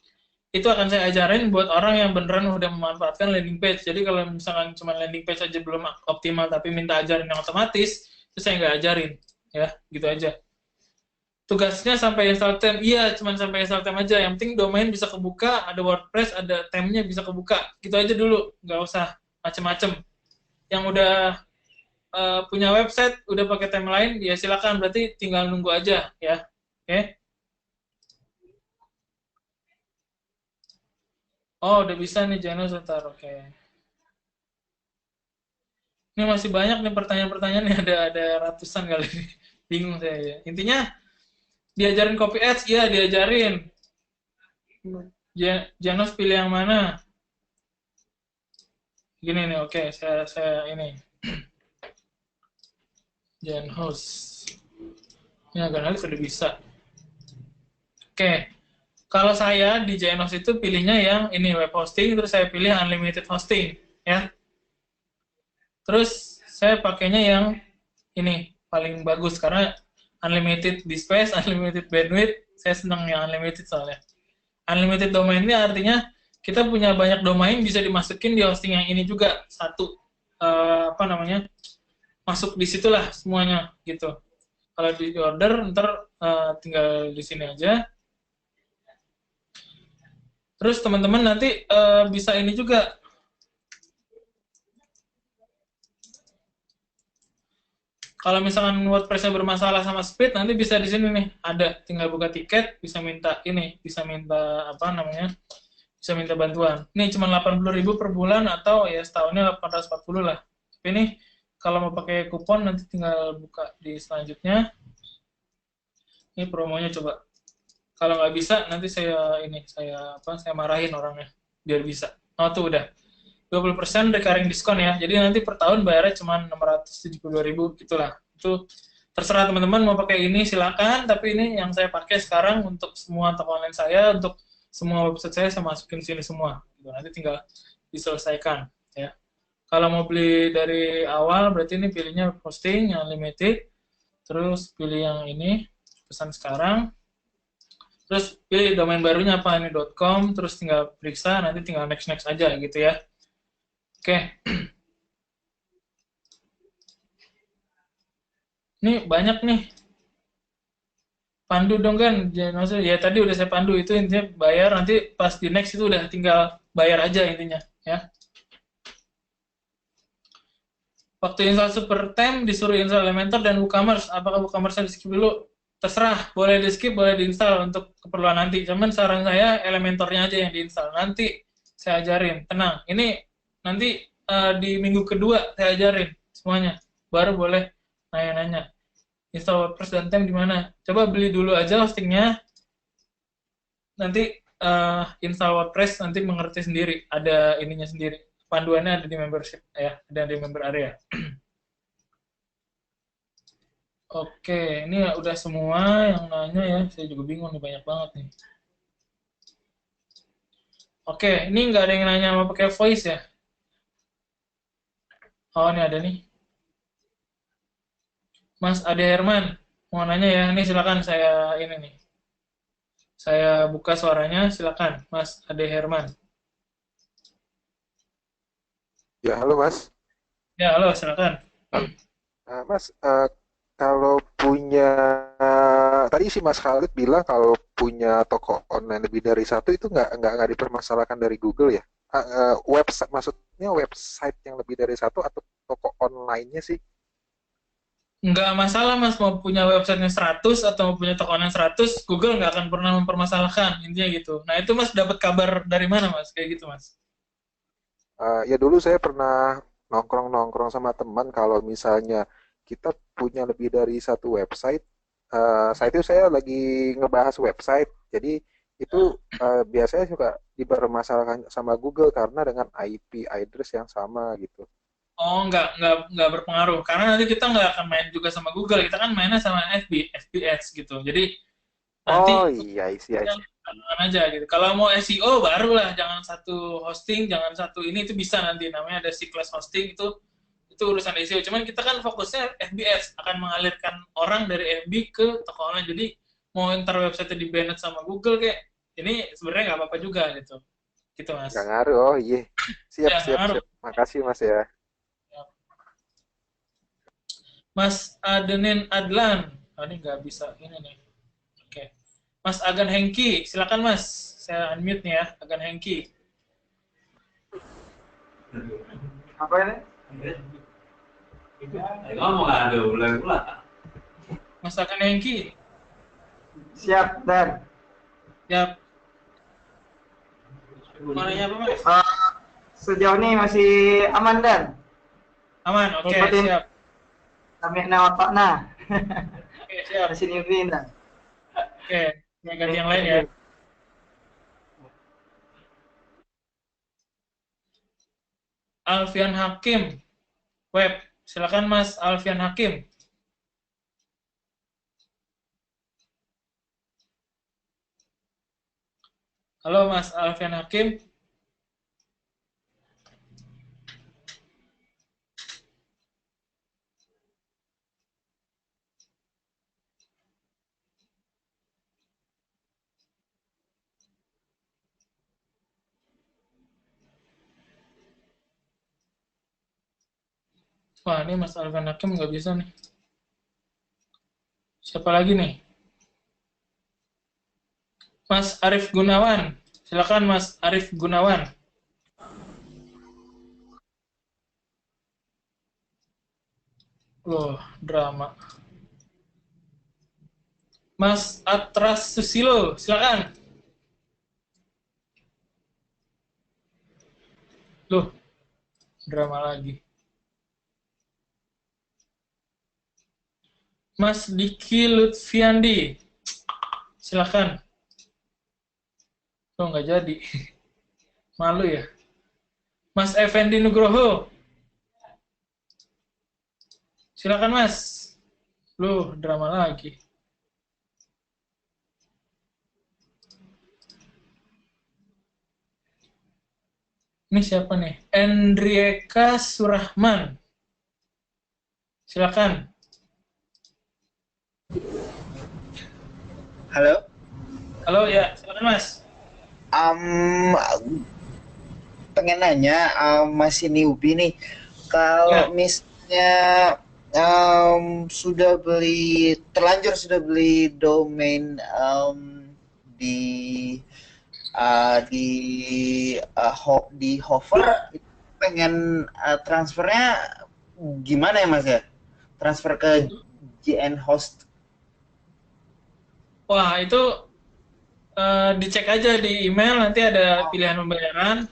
itu akan saya ajarin buat orang yang beneran udah memanfaatkan landing page. Jadi kalau misalkan cuma landing page aja belum optimal tapi minta ajarin yang otomatis, itu saya nggak ajarin. Ya, gitu aja. Tugasnya sampai install theme, iya cuma sampai install theme aja. Yang penting domain bisa kebuka, ada WordPress, ada theme-nya bisa kebuka. Gitu aja dulu, nggak usah macem-macem. Yang udah punya website, udah pakai theme lain, ya silakan. Berarti tinggal nunggu aja ya. Oke. Okay? Oh, udah bisa nih Jano sebentar. Oke. Okay. Ini masih banyak nih pertanyaan-pertanyaan nih, ada ratusan kali ini. Bingung saya ya. Intinya diajarin copy ads, iya diajarin. Janos pilih yang mana? Gini nih, oke, saya ini Janos. Ini agak nanti sudah bisa. Oke, Kalau saya di JNOS itu pilihnya yang ini web hosting, terus saya pilih unlimited hosting, ya. Terus saya pakainya yang ini paling bagus karena unlimited di space, unlimited bandwidth. Saya senang yang unlimited soalnya. Unlimited domain ini artinya kita punya banyak domain bisa dimasukin di hosting yang ini juga satu apa namanya masuk di situlah semuanya gitu. Kalau di order ntar tinggal di sini aja. Terus teman-teman nanti bisa ini juga. Kalau misalkan WordPress-nya bermasalah sama speed, nanti bisa di sini nih, ada. Tinggal buka tiket, bisa minta ini, bisa minta apa namanya, bisa minta bantuan. Ini cuma 80.000 per bulan atau ya setahunnya 840 lah. Tapi ini kalau mau pakai kupon nanti tinggal buka di selanjutnya. Ini promonya coba. Kalau nggak bisa nanti saya saya marahin orangnya biar bisa. Oh tuh udah. 20% recurring diskon ya. Jadi nanti per tahun bayarnya cuma 672.000 gitulah. Itu terserah teman-teman mau pakai ini silakan, tapi ini yang saya pakai sekarang untuk semua toko online saya, untuk semua website saya masukin sini semua. Gitu. Nanti tinggal diselesaikan ya. Kalau mau beli dari awal berarti ini pilihnya hosting yang limited, terus pilih yang ini pesan sekarang, terus pilih domain barunya apa ini .com, terus tinggal periksa, nanti tinggal next aja gitu ya. Oke. Ini banyak nih. Pandu dong kan. Maksudnya ya tadi udah saya pandu itu intinya bayar nanti pas di next itu udah tinggal bayar aja intinya ya. Waktu install Supertemp disuruh install Elementor dan WooCommerce. Apakah WooCommerce di skip dulu? Terserah, boleh di skip, boleh diinstal untuk keperluan nanti. Cuman saran saya Elementornya aja yang diinstal. Nanti saya ajarin, tenang. Ini nanti di minggu kedua saya ajarin semuanya. Baru boleh nanya-nanya. Install WordPress dan Temp di mana? Coba beli dulu aja hostingnya. Nanti install WordPress nanti mengerti sendiri. Ada ininya sendiri. Panduannya ada di membership ya, ada di member area. Oke, ini udah semua yang nanya ya. Saya juga bingung nih, banyak banget nih. Oke, ini nggak ada yang nanya mau pakai voice ya? Oh, ini ada nih. Mas Ade Herman, mau nanya ya. Ini silakan saya ini nih. Saya buka suaranya, silakan Mas Ade Herman. Ya, halo Mas. Ya, halo, silakan. Mas, kalau punya, tadi si Mas Khalid bilang kalau punya toko online lebih dari satu itu nggak dipermasalahkan dari Google ya? Website, maksudnya website yang lebih dari satu atau toko online-nya sih? Nggak masalah Mas, mau punya websitenya 100 atau mau punya toko online 100, Google nggak akan pernah mempermasalahkan, intinya gitu. Nah, itu Mas dapat kabar dari mana Mas? Kayak gitu Mas. Ya dulu saya pernah nongkrong-nongkrong sama teman kalau misalnya kita punya lebih dari satu website. Saat itu saya lagi ngebahas website, jadi itu biasanya juga dipermasalahkan sama Google karena dengan IP address yang sama gitu. Oh, nggak berpengaruh. Karena nanti kita nggak akan main juga sama Google, kita kan mainnya sama FB Ads gitu. Jadi nanti Oh iya, isi. jangan aja gitu. Kalau mau SEO barulah jangan satu hosting, jangan satu ini itu bisa nanti namanya ada C-class hosting itu urusan SEO. Cuman kita kan fokusnya FBS akan mengalirkan orang dari FB ke toko online. Jadi mau ntar website di banned sama Google kayak ini sebenarnya nggak apa-apa juga gitu. Gitu Nggak Mas. ngaruh. Oh iya. Siap, Ya, nggak siap, ngaruh. siap. Makasih Mas ya. Mas Adenin Adlan. Oh, ini nggak bisa ini nih. Oke. Mas Agan Hengki, silakan Mas. Saya unmute nih ya, Agan Hengki. Apa ini? Ngomong ada ulang ulang. Mas Agan Hengki. Siap, Dan. Ya. Mau nanya apa Mas? Sejauh ini masih aman, Dan. Aman, oke, Ngikutin siap. kami otakna. Oke, siap. Masih newbie, Dan. Oke, yang ganti yang lain ya. Alfian Hakim, web. Silakan Mas Alfian Hakim. Halo Mas Alfian Hakim. Wah, ini Mas Alfian Hakim nggak bisa nih. Siapa lagi nih? Mas Arief Gunawan. Silakan Mas Arief Gunawan. Loh, drama. Mas Atras Susilo, silakan. Loh, drama lagi. Mas Diki Lutfiandi, silakan. Oh, nggak jadi. Malu ya. Mas Effendi Nugroho, silakan Mas. Loh, drama lagi. Ini siapa nih? Endrieka Surahman. Silakan. Halo, Halo ya, silakan Mas. um, pengen nanya, masih newbie nih. Kalau Ya. misalnya terlanjur sudah beli domain di di di Hover, pengen transfernya gimana ya Mas ya? Transfer ke JN Host. Wah, itu dicek aja di email, nanti ada pilihan pembayaran,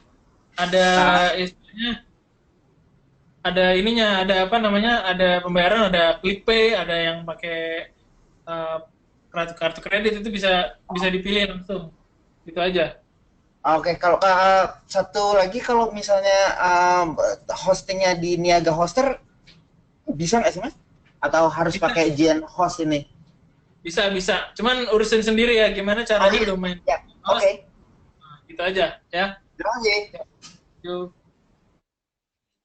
ada istilahnya, ada ininya, ada apa namanya, ada pembayaran, ada QuickPay, ada yang pakai kartu kredit, itu bisa dipilih langsung. Itu aja. Oke, kalau satu lagi, kalau misalnya hostingnya di Niaga Hoster, bisa nggak sih Mas? Atau harus Bisa. pakai JN Host ini? Bisa. Cuman urusin sendiri ya, gimana caranya iya. domain. Ya, oke. Nah, gitu aja, ya. Terima kasih. Yuk.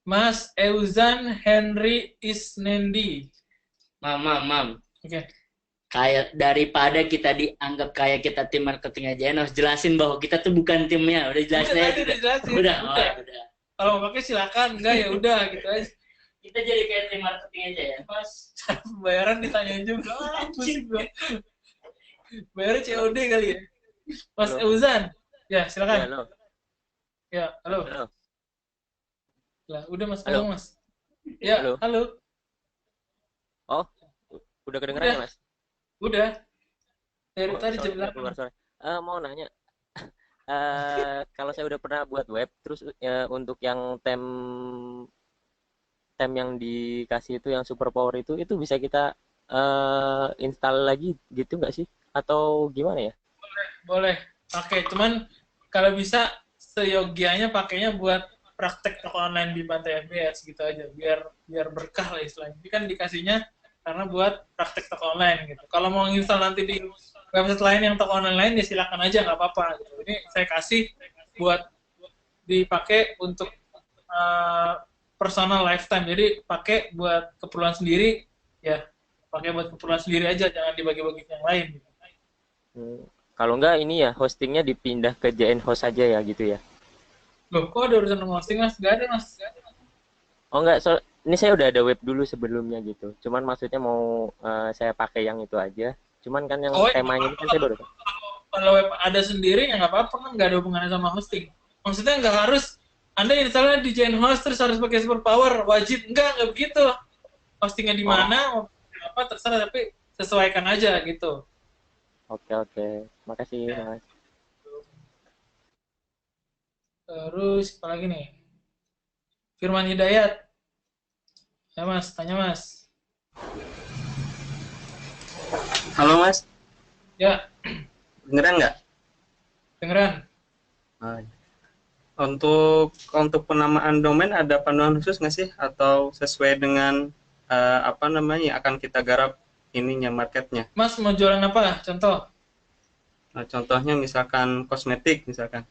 Mas Euzan Henry Isnendi. Mam. Oke. Kayak daripada kita dianggap kayak kita tim marketingnya aja, harus jelasin bahwa kita tuh bukan timnya. Udah jelasin aja. Udah jelasin. Udah. Kalau mau pakai silakan, enggak ya udah gitu aja. Kita jadi kayak tim marketing aja ya. Mas, cara pembayaran ditanyain juga. Pusing gua. Bayarnya COD kali ya. Mas Halo. Euzan. Ya, Ya, silakan. halo. Ya, halo. Halo. Lah, udah Mas, Halo. ngomong Mas. Ya, Halo. halo. Oh, udah kedengeran ya, Mas? Udah. Dari Oh, tadi sorry, jam 8. keluar, sorry. Mau nanya. Kalau saya udah pernah buat web, terus untuk yang tem yang dikasih itu, yang super power itu bisa kita install lagi gitu nggak sih? Atau gimana ya? Boleh pakai, cuman kalau bisa seyogianya pakainya buat praktek toko online di Bantai FBS gitu aja, biar berkah lah istilahnya. Ini kan dikasihnya karena buat praktek toko online gitu. Kalau mau install nanti di website lain yang toko online lain ya silakan aja, nggak apa-apa gitu. Ini saya kasih buat dipakai untuk personal lifetime. Jadi pakai buat keperluan sendiri ya, pakai buat keperluan sendiri aja, jangan dibagi-bagi ke yang lain gitu. Kalau nggak ini ya, hostingnya dipindah ke JN Host aja ya gitu ya? Loh, kok ada urusan hosting Mas? Nggak ada Mas. Oh nggak, ini saya udah ada web dulu sebelumnya gitu. Cuman maksudnya mau saya pakai yang itu aja. Cuman kan yang temanya ini kan saya baru. Kalau web ada sendiri ya nggak apa-apa, kan nggak ada hubungannya sama hosting. Maksudnya nggak harus Anda installnya di JN Host terus harus pakai superpower, wajib. Nggak begitu. Hostingnya di mana, apa terserah, tapi sesuaikan aja gitu. Oke. Makasih, Mas. Terus apa lagi nih? Firman Hidayat. Ya Mas, tanya Mas. Halo Mas, Ya, dengeran nggak? dengeran. Untuk penamaan domain ada panduan khusus nggak sih? Atau sesuai dengan apa namanya akan kita garap ininya marketnya? Mas mau jualan apa? Contoh. Nah, contohnya misalkan kosmetik misalkan.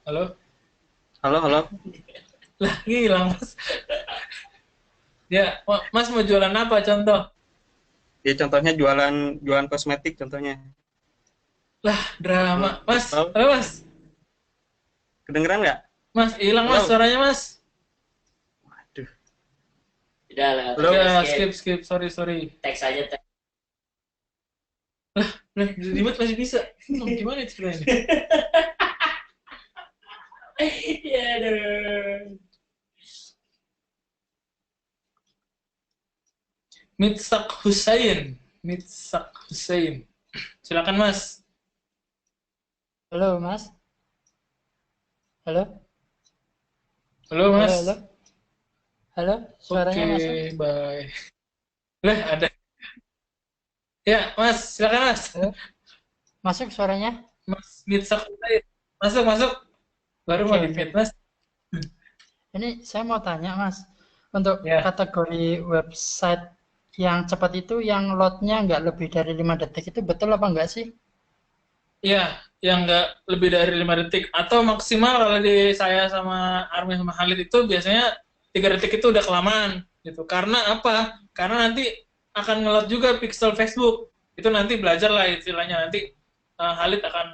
Halo? Halo. Lah, hilang, Mas. Ya, Mas mau jualan apa contoh? Ya contohnya jualan kosmetik contohnya. Lah, drama. Mas, Halo? halo Mas. Kedengeran nggak? Mas, hilang Mas Halo? suaranya Mas. Waduh. Udah lah, Halo? Ya, skip. Sorry. teks aja teks. Nah, ribet masih bisa. Gimana ceritanya? Ya aduh. Mitsak Hussein. Silakan Mas. Halo, Mas. Halo, Mas. halo, suaranya Oke, masuk. bye. Lah, ada. Ya, Mas, silakan Mas. Halo? Masuk suaranya? Mas Mitsak Hussein. Masuk. Baru mau Oke. di-feed, Mas. Ini saya mau tanya, Mas. Untuk Ya. kategori website yang cepat itu, yang loadnya nggak lebih dari 5 detik itu betul apa enggak sih? Iya, yang nggak lebih dari 5 detik. Atau maksimal kalau di saya sama Armin sama Khalid itu biasanya 3 detik itu udah kelamaan. Gitu. Karena apa? Karena nanti akan nge-load juga pixel Facebook. Itu nanti belajar lah istilahnya. Nanti Khalid akan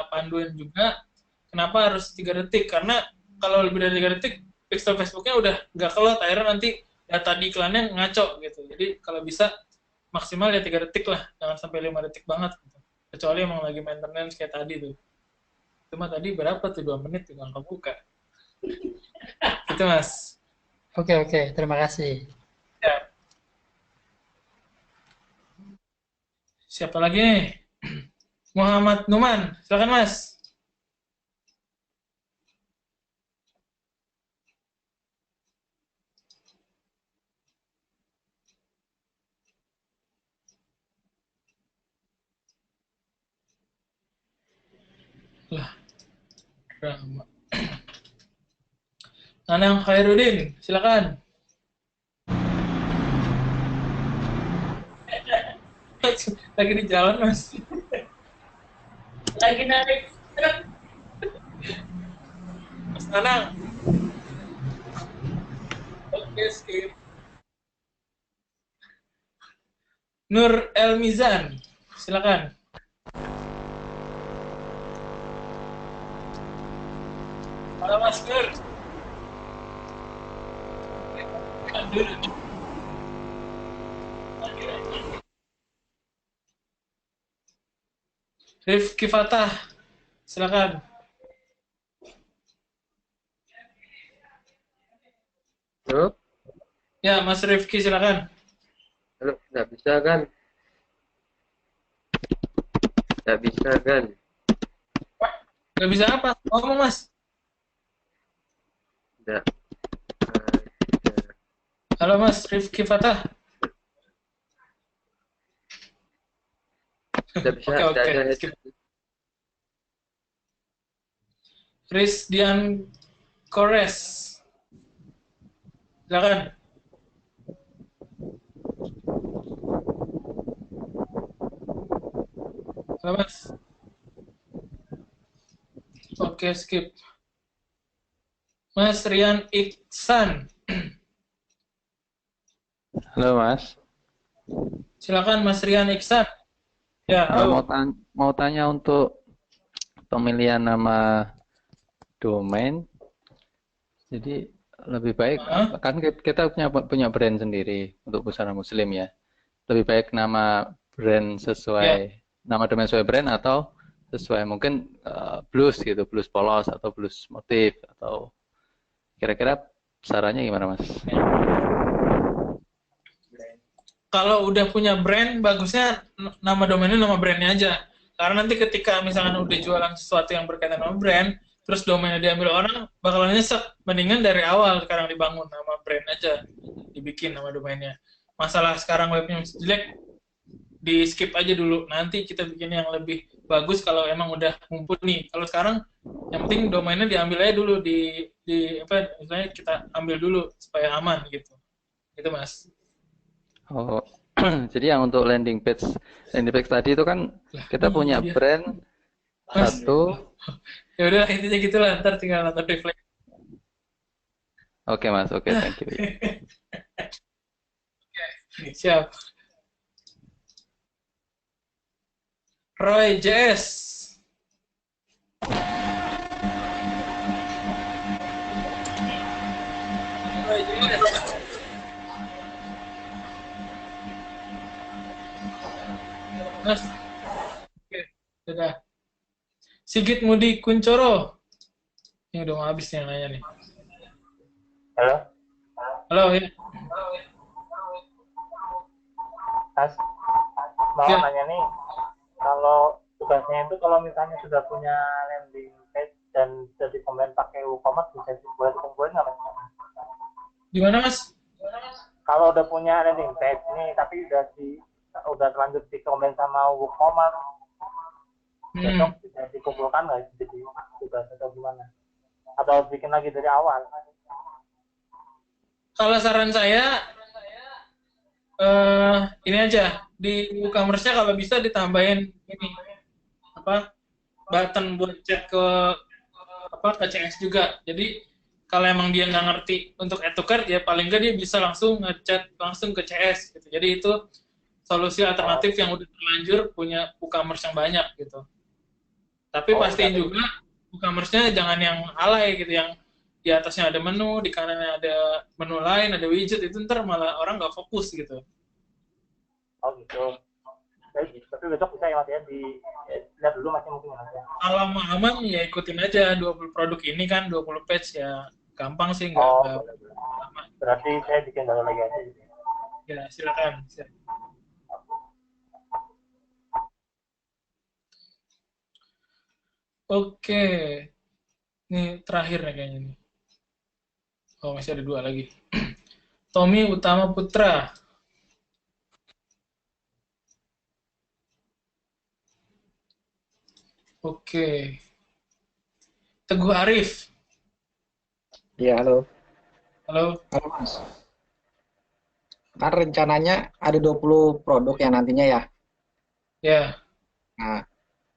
panduin juga kenapa harus 3 detik. Karena kalau lebih dari 3 detik, pixel Facebooknya udah nggak ke-load. Akhirnya nanti data di iklannya ngaco gitu. Jadi kalau bisa maksimal ya 3 detik lah. Jangan sampai 5 detik banget. Gitu. Kecuali emang lagi maintenance kayak tadi tuh. Cuma tadi berapa tuh 2 menit tuh nggak kebuka. Gitu Mas. Oke, terima kasih. Ya. Siapa lagi nih? Muhammad Numan, silakan Mas. Lah, drama. Nanang Khairuddin, silakan. Lagi di jalan Mas. Lagi narik truk. Mas Nanang. Oke, skip. Nur Elmizan, silakan. Halo Mas Nur. Rifki Fatah, silakan. Halo? Ya, Mas Rifki silakan. Halo, nggak bisa kan? Nggak bisa kan? Nggak bisa apa? Ngomong Mas. Nggak. Halo Mas Rifki Fatah. Nggak bisa. Oke. Nggak ada headset. Christian Kores. Silakan. Halo Mas. Oke, skip. Mas Rian Iksan. Halo Mas. Silakan Mas Rian Iksan. Ya, halo. Mau tanya untuk pemilihan nama domain. Jadi lebih baik kan kita punya brand sendiri untuk busana muslim ya. Lebih baik nama brand sesuai nama domain sesuai brand atau sesuai mungkin blues gitu, blues polos atau blues motif atau kira-kira sarannya gimana Mas? Kalau udah punya brand, bagusnya nama domainnya nama brandnya aja. Karena nanti ketika misalkan udah jualan sesuatu yang berkaitan sama brand, terus domainnya diambil orang, bakalan nyesek. Mendingan dari awal sekarang dibangun nama brand aja, dibikin nama domainnya. Masalah sekarang webnya jelek, di skip aja dulu. Nanti kita bikin yang lebih bagus kalau emang udah mumpuni. Kalau sekarang, yang penting domainnya diambil aja dulu misalnya kita ambil dulu supaya aman gitu. Gitu Mas. Oh, jadi yang untuk landing page tadi itu kan kita punya Dia. brand Mas. satu. Ya udah intinya gitulah, ntar tinggal nonton replay. Oke Mas, oke, thank you. Siap. Roy JS. Roy JS. Mas. Oke, sudah. Sigit Mudi Kuncoro. Ini udah mau habis nih yang nanya nih. Halo, Halo ya. Mas. Mau Ya. nanya nih, kalau tugasnya itu kalau misalnya sudah punya landing page dan sudah dikomen pakai WooCommerce, bisa dikumpulin nggak, Mas? Gimana Mas? Kalau udah punya landing page nih, tapi udah lanjut dikomen sama WooCommerce, besok bisa dikumpulkan nggak jadi tugas atau gimana? Atau harus bikin lagi dari awal? Kalau saran saya, ini aja di WooCommerce-nya kalau bisa ditambahin ini button buat chat ke CS juga. Jadi kalau emang dia nggak ngerti untuk add to cart, ya paling nggak dia bisa langsung ngechat langsung ke CS gitu. Jadi itu solusi alternatif yang udah terlanjur punya WooCommerce yang banyak gitu. Tapi pastiin juga WooCommerce-nya jangan yang alay gitu, yang di atasnya ada menu, di kanannya ada menu lain, ada widget, itu ntar malah orang nggak fokus gitu. Oh gitu. Tapi besok bisa ya Mas ya, lihat dulu masih mungkin Mas ya. Kalau aman ya ikutin aja 20 produk ini kan, 20 page ya gampang sih, nggak lama. Berarti saya bikin dulu lagi aja. Ya silakan. Oke, ini terakhir nih kayaknya nih. Oh, masih ada 2 lagi. Tommy Utama Putra. Oke. Teguh Arif. Iya, halo. Halo. Halo, Mas. Kan rencananya ada 20 produk yang nantinya ya. Ya. Nah,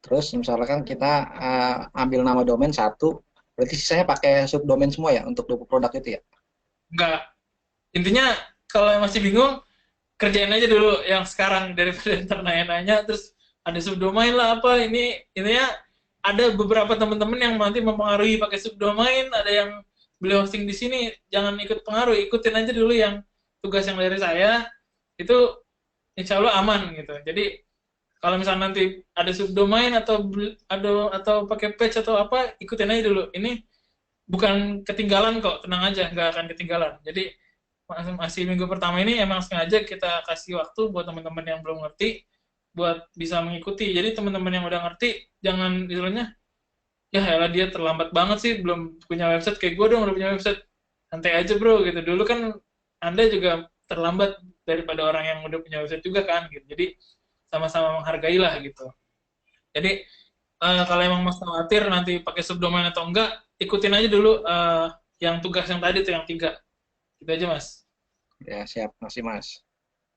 terus misalkan kita ambil nama domain satu, berarti sisanya pakai subdomain semua ya untuk 20 produk itu ya? Enggak. Intinya kalau masih bingung, kerjain aja dulu yang sekarang daripada ntar nanya-nanya terus ada subdomain lah apa intinya ada beberapa teman-teman yang nanti mempengaruhi pakai subdomain, ada yang beli hosting di sini, jangan ikut pengaruh, ikutin aja dulu yang tugas yang dari saya, itu insya Allah aman gitu. Jadi kalau misalnya nanti ada subdomain atau pakai page atau apa, ikutin aja dulu. Ini bukan ketinggalan kok, tenang aja, nggak akan ketinggalan. Jadi masih minggu pertama ini emang sengaja kita kasih waktu buat teman-teman yang belum ngerti buat bisa mengikuti. Jadi teman-teman yang udah ngerti jangan istilahnya ya elah dia terlambat banget sih, belum punya website kayak gue dong udah punya website. Santai aja bro gitu. Dulu kan Anda juga terlambat daripada orang yang udah punya website juga kan gitu. Jadi sama-sama menghargai lah gitu. Jadi kalau emang mas khawatir nanti pakai subdomain atau enggak, ikutin aja dulu yang tugas yang tadi tuh yang 3. Gitu aja mas. Ya siap, masih mas.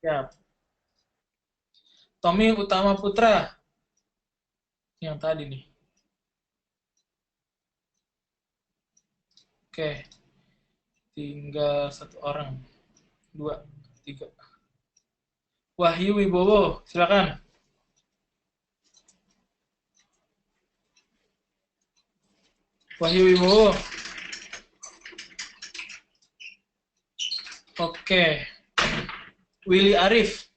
Siap. Tommy Utama Putra. Yang tadi nih. Oke. Tinggal 1 orang. 2, 3. Wahyu Wibowo, silakan. Wahyu Wibowo. Oke. Willy Arif.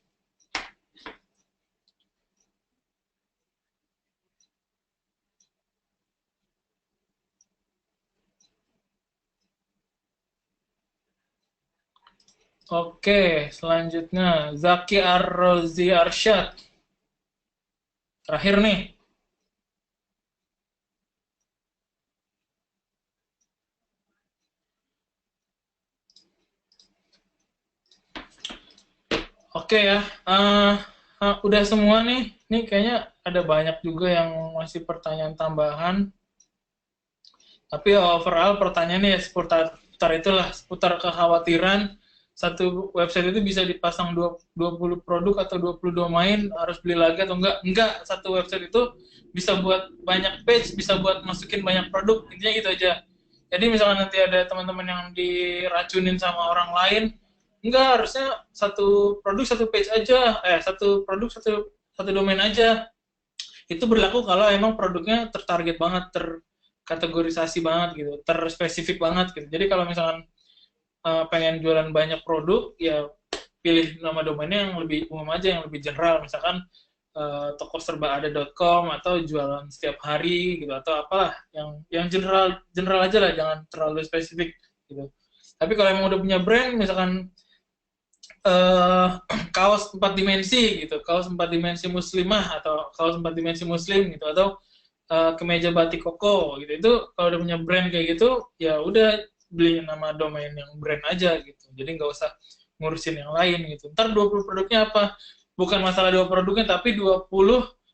Oke, selanjutnya Zaki Ar-Rozi Arsyad. Terakhir nih. Oke ya, udah semua nih. Nih kayaknya ada banyak juga yang masih pertanyaan tambahan. Tapi overall pertanyaannya ya seputar itulah, seputar kekhawatiran satu website itu bisa dipasang 20 produk atau 20 domain, harus beli lagi atau enggak, satu website itu bisa buat banyak page, bisa buat masukin banyak produk, intinya gitu aja. Jadi misalnya nanti ada teman-teman yang diracunin sama orang lain, enggak, harusnya satu produk satu page aja, satu produk satu domain aja. Itu berlaku kalau emang produknya tertarget banget, terkategorisasi banget gitu, terspesifik banget gitu. Jadi kalau misalkan pengen jualan banyak produk, ya pilih nama domainnya yang lebih umum aja, yang lebih general, misalkan tokoserbaada.com atau jualan setiap hari gitu, atau apalah yang general aja lah, jangan terlalu spesifik gitu. Tapi kalau emang udah punya brand, misalkan kaos 4 dimensi gitu, kaos 4 dimensi muslimah atau kaos 4 dimensi muslim gitu, atau kemeja batik koko gitu, itu kalau udah punya brand kayak gitu, ya udah beli nama domain yang brand aja gitu. Jadi nggak usah ngurusin yang lain gitu. Ntar 20 produknya apa? Bukan masalah 20 produknya, tapi 20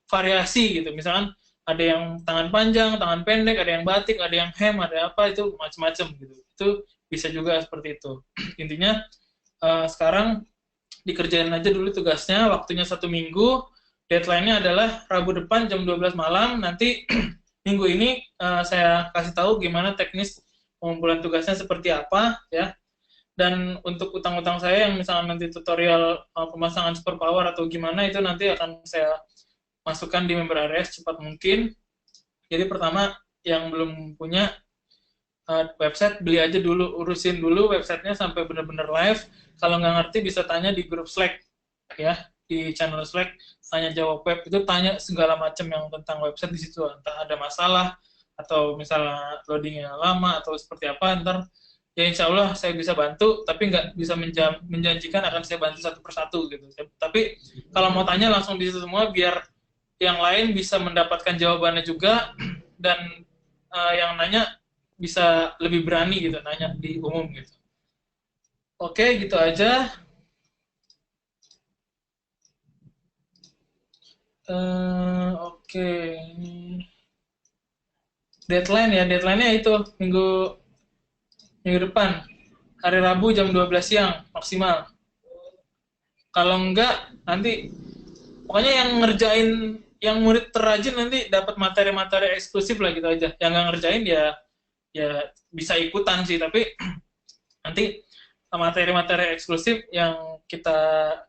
variasi gitu. Misalkan ada yang tangan panjang, tangan pendek, ada yang batik, ada yang hem, ada apa, itu macam-macam gitu. Itu bisa juga seperti itu. Intinya sekarang dikerjain aja dulu tugasnya, waktunya 1 minggu, deadline-nya adalah Rabu depan jam 12 malam, nanti minggu ini saya kasih tahu gimana teknis pengumpulan tugasnya seperti apa ya. Dan untuk utang-utang saya yang misalnya nanti tutorial pemasangan superpower atau gimana, itu nanti akan saya masukkan di member area secepat mungkin. Jadi pertama yang belum punya website, beli aja dulu, urusin dulu websitenya sampai benar-benar live. Kalau nggak ngerti bisa tanya di grup Slack ya, di channel Slack, tanya jawab web, itu tanya segala macam yang tentang website di situ, entah ada masalah atau misalnya loadingnya lama atau seperti apa, ntar ya insya Allah saya bisa bantu, tapi nggak bisa menjanjikan akan saya bantu satu persatu gitu. Tapi kalau mau tanya langsung di situ semua, biar yang lain bisa mendapatkan jawabannya juga, dan yang nanya bisa lebih berani gitu, nanya di umum gitu. Oke, gitu aja. Oke. Deadline-nya itu minggu depan, hari Rabu jam 12 siang maksimal. Kalau enggak, nanti pokoknya yang ngerjain, yang murid terrajin nanti dapat materi-materi eksklusif lah gitu aja. Yang nggak ngerjain ya bisa ikutan sih, tapi nanti materi-materi eksklusif yang kita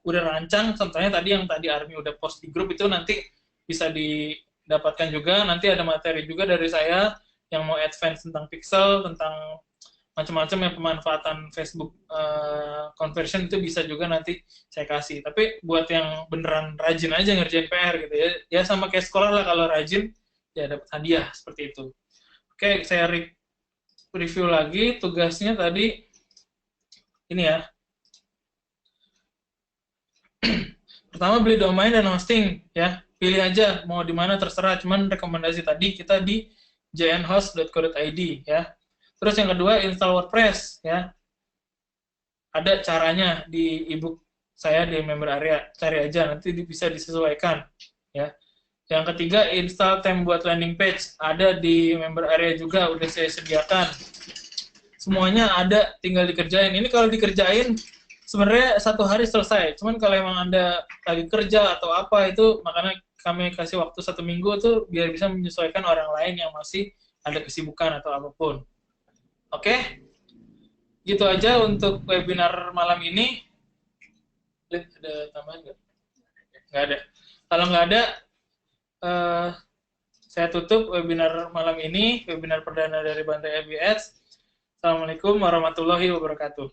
udah rancang, contohnya tadi yang tadi Army udah post di grup, itu nanti bisa didapatkan juga. Nanti ada materi juga dari saya yang mau advance tentang pixel, tentang macam-macam ya, pemanfaatan Facebook conversion, itu bisa juga nanti saya kasih. Tapi buat yang beneran rajin aja ngerjain PR gitu ya sama kayak sekolah lah, kalau rajin ya dapat hadiah seperti itu. Oke, saya review lagi tugasnya tadi. Ini ya. Pertama, beli domain dan hosting ya. Pilih aja mau di mana, terserah. Cuman rekomendasi tadi kita di jnhost.co.id ya. Terus yang kedua, install WordPress ya. Ada caranya di ebook saya di member area. Cari aja, nanti bisa disesuaikan ya. Yang ketiga, install theme buat landing page. Ada di member area juga, udah saya sediakan. Semuanya ada, tinggal dikerjain. Ini kalau dikerjain sebenarnya 1 hari selesai. Cuman kalau emang Anda lagi kerja atau apa, itu makanya kami kasih waktu 1 minggu tuh biar bisa menyesuaikan orang lain yang masih ada kesibukan atau apapun. Oke? Gitu aja untuk webinar malam ini. Ada tambahan nggak? Nggak ada. Kalau nggak ada, saya tutup webinar malam ini, webinar perdana dari Bantai FBS. Assalamualaikum warahmatullahi wabarakatuh.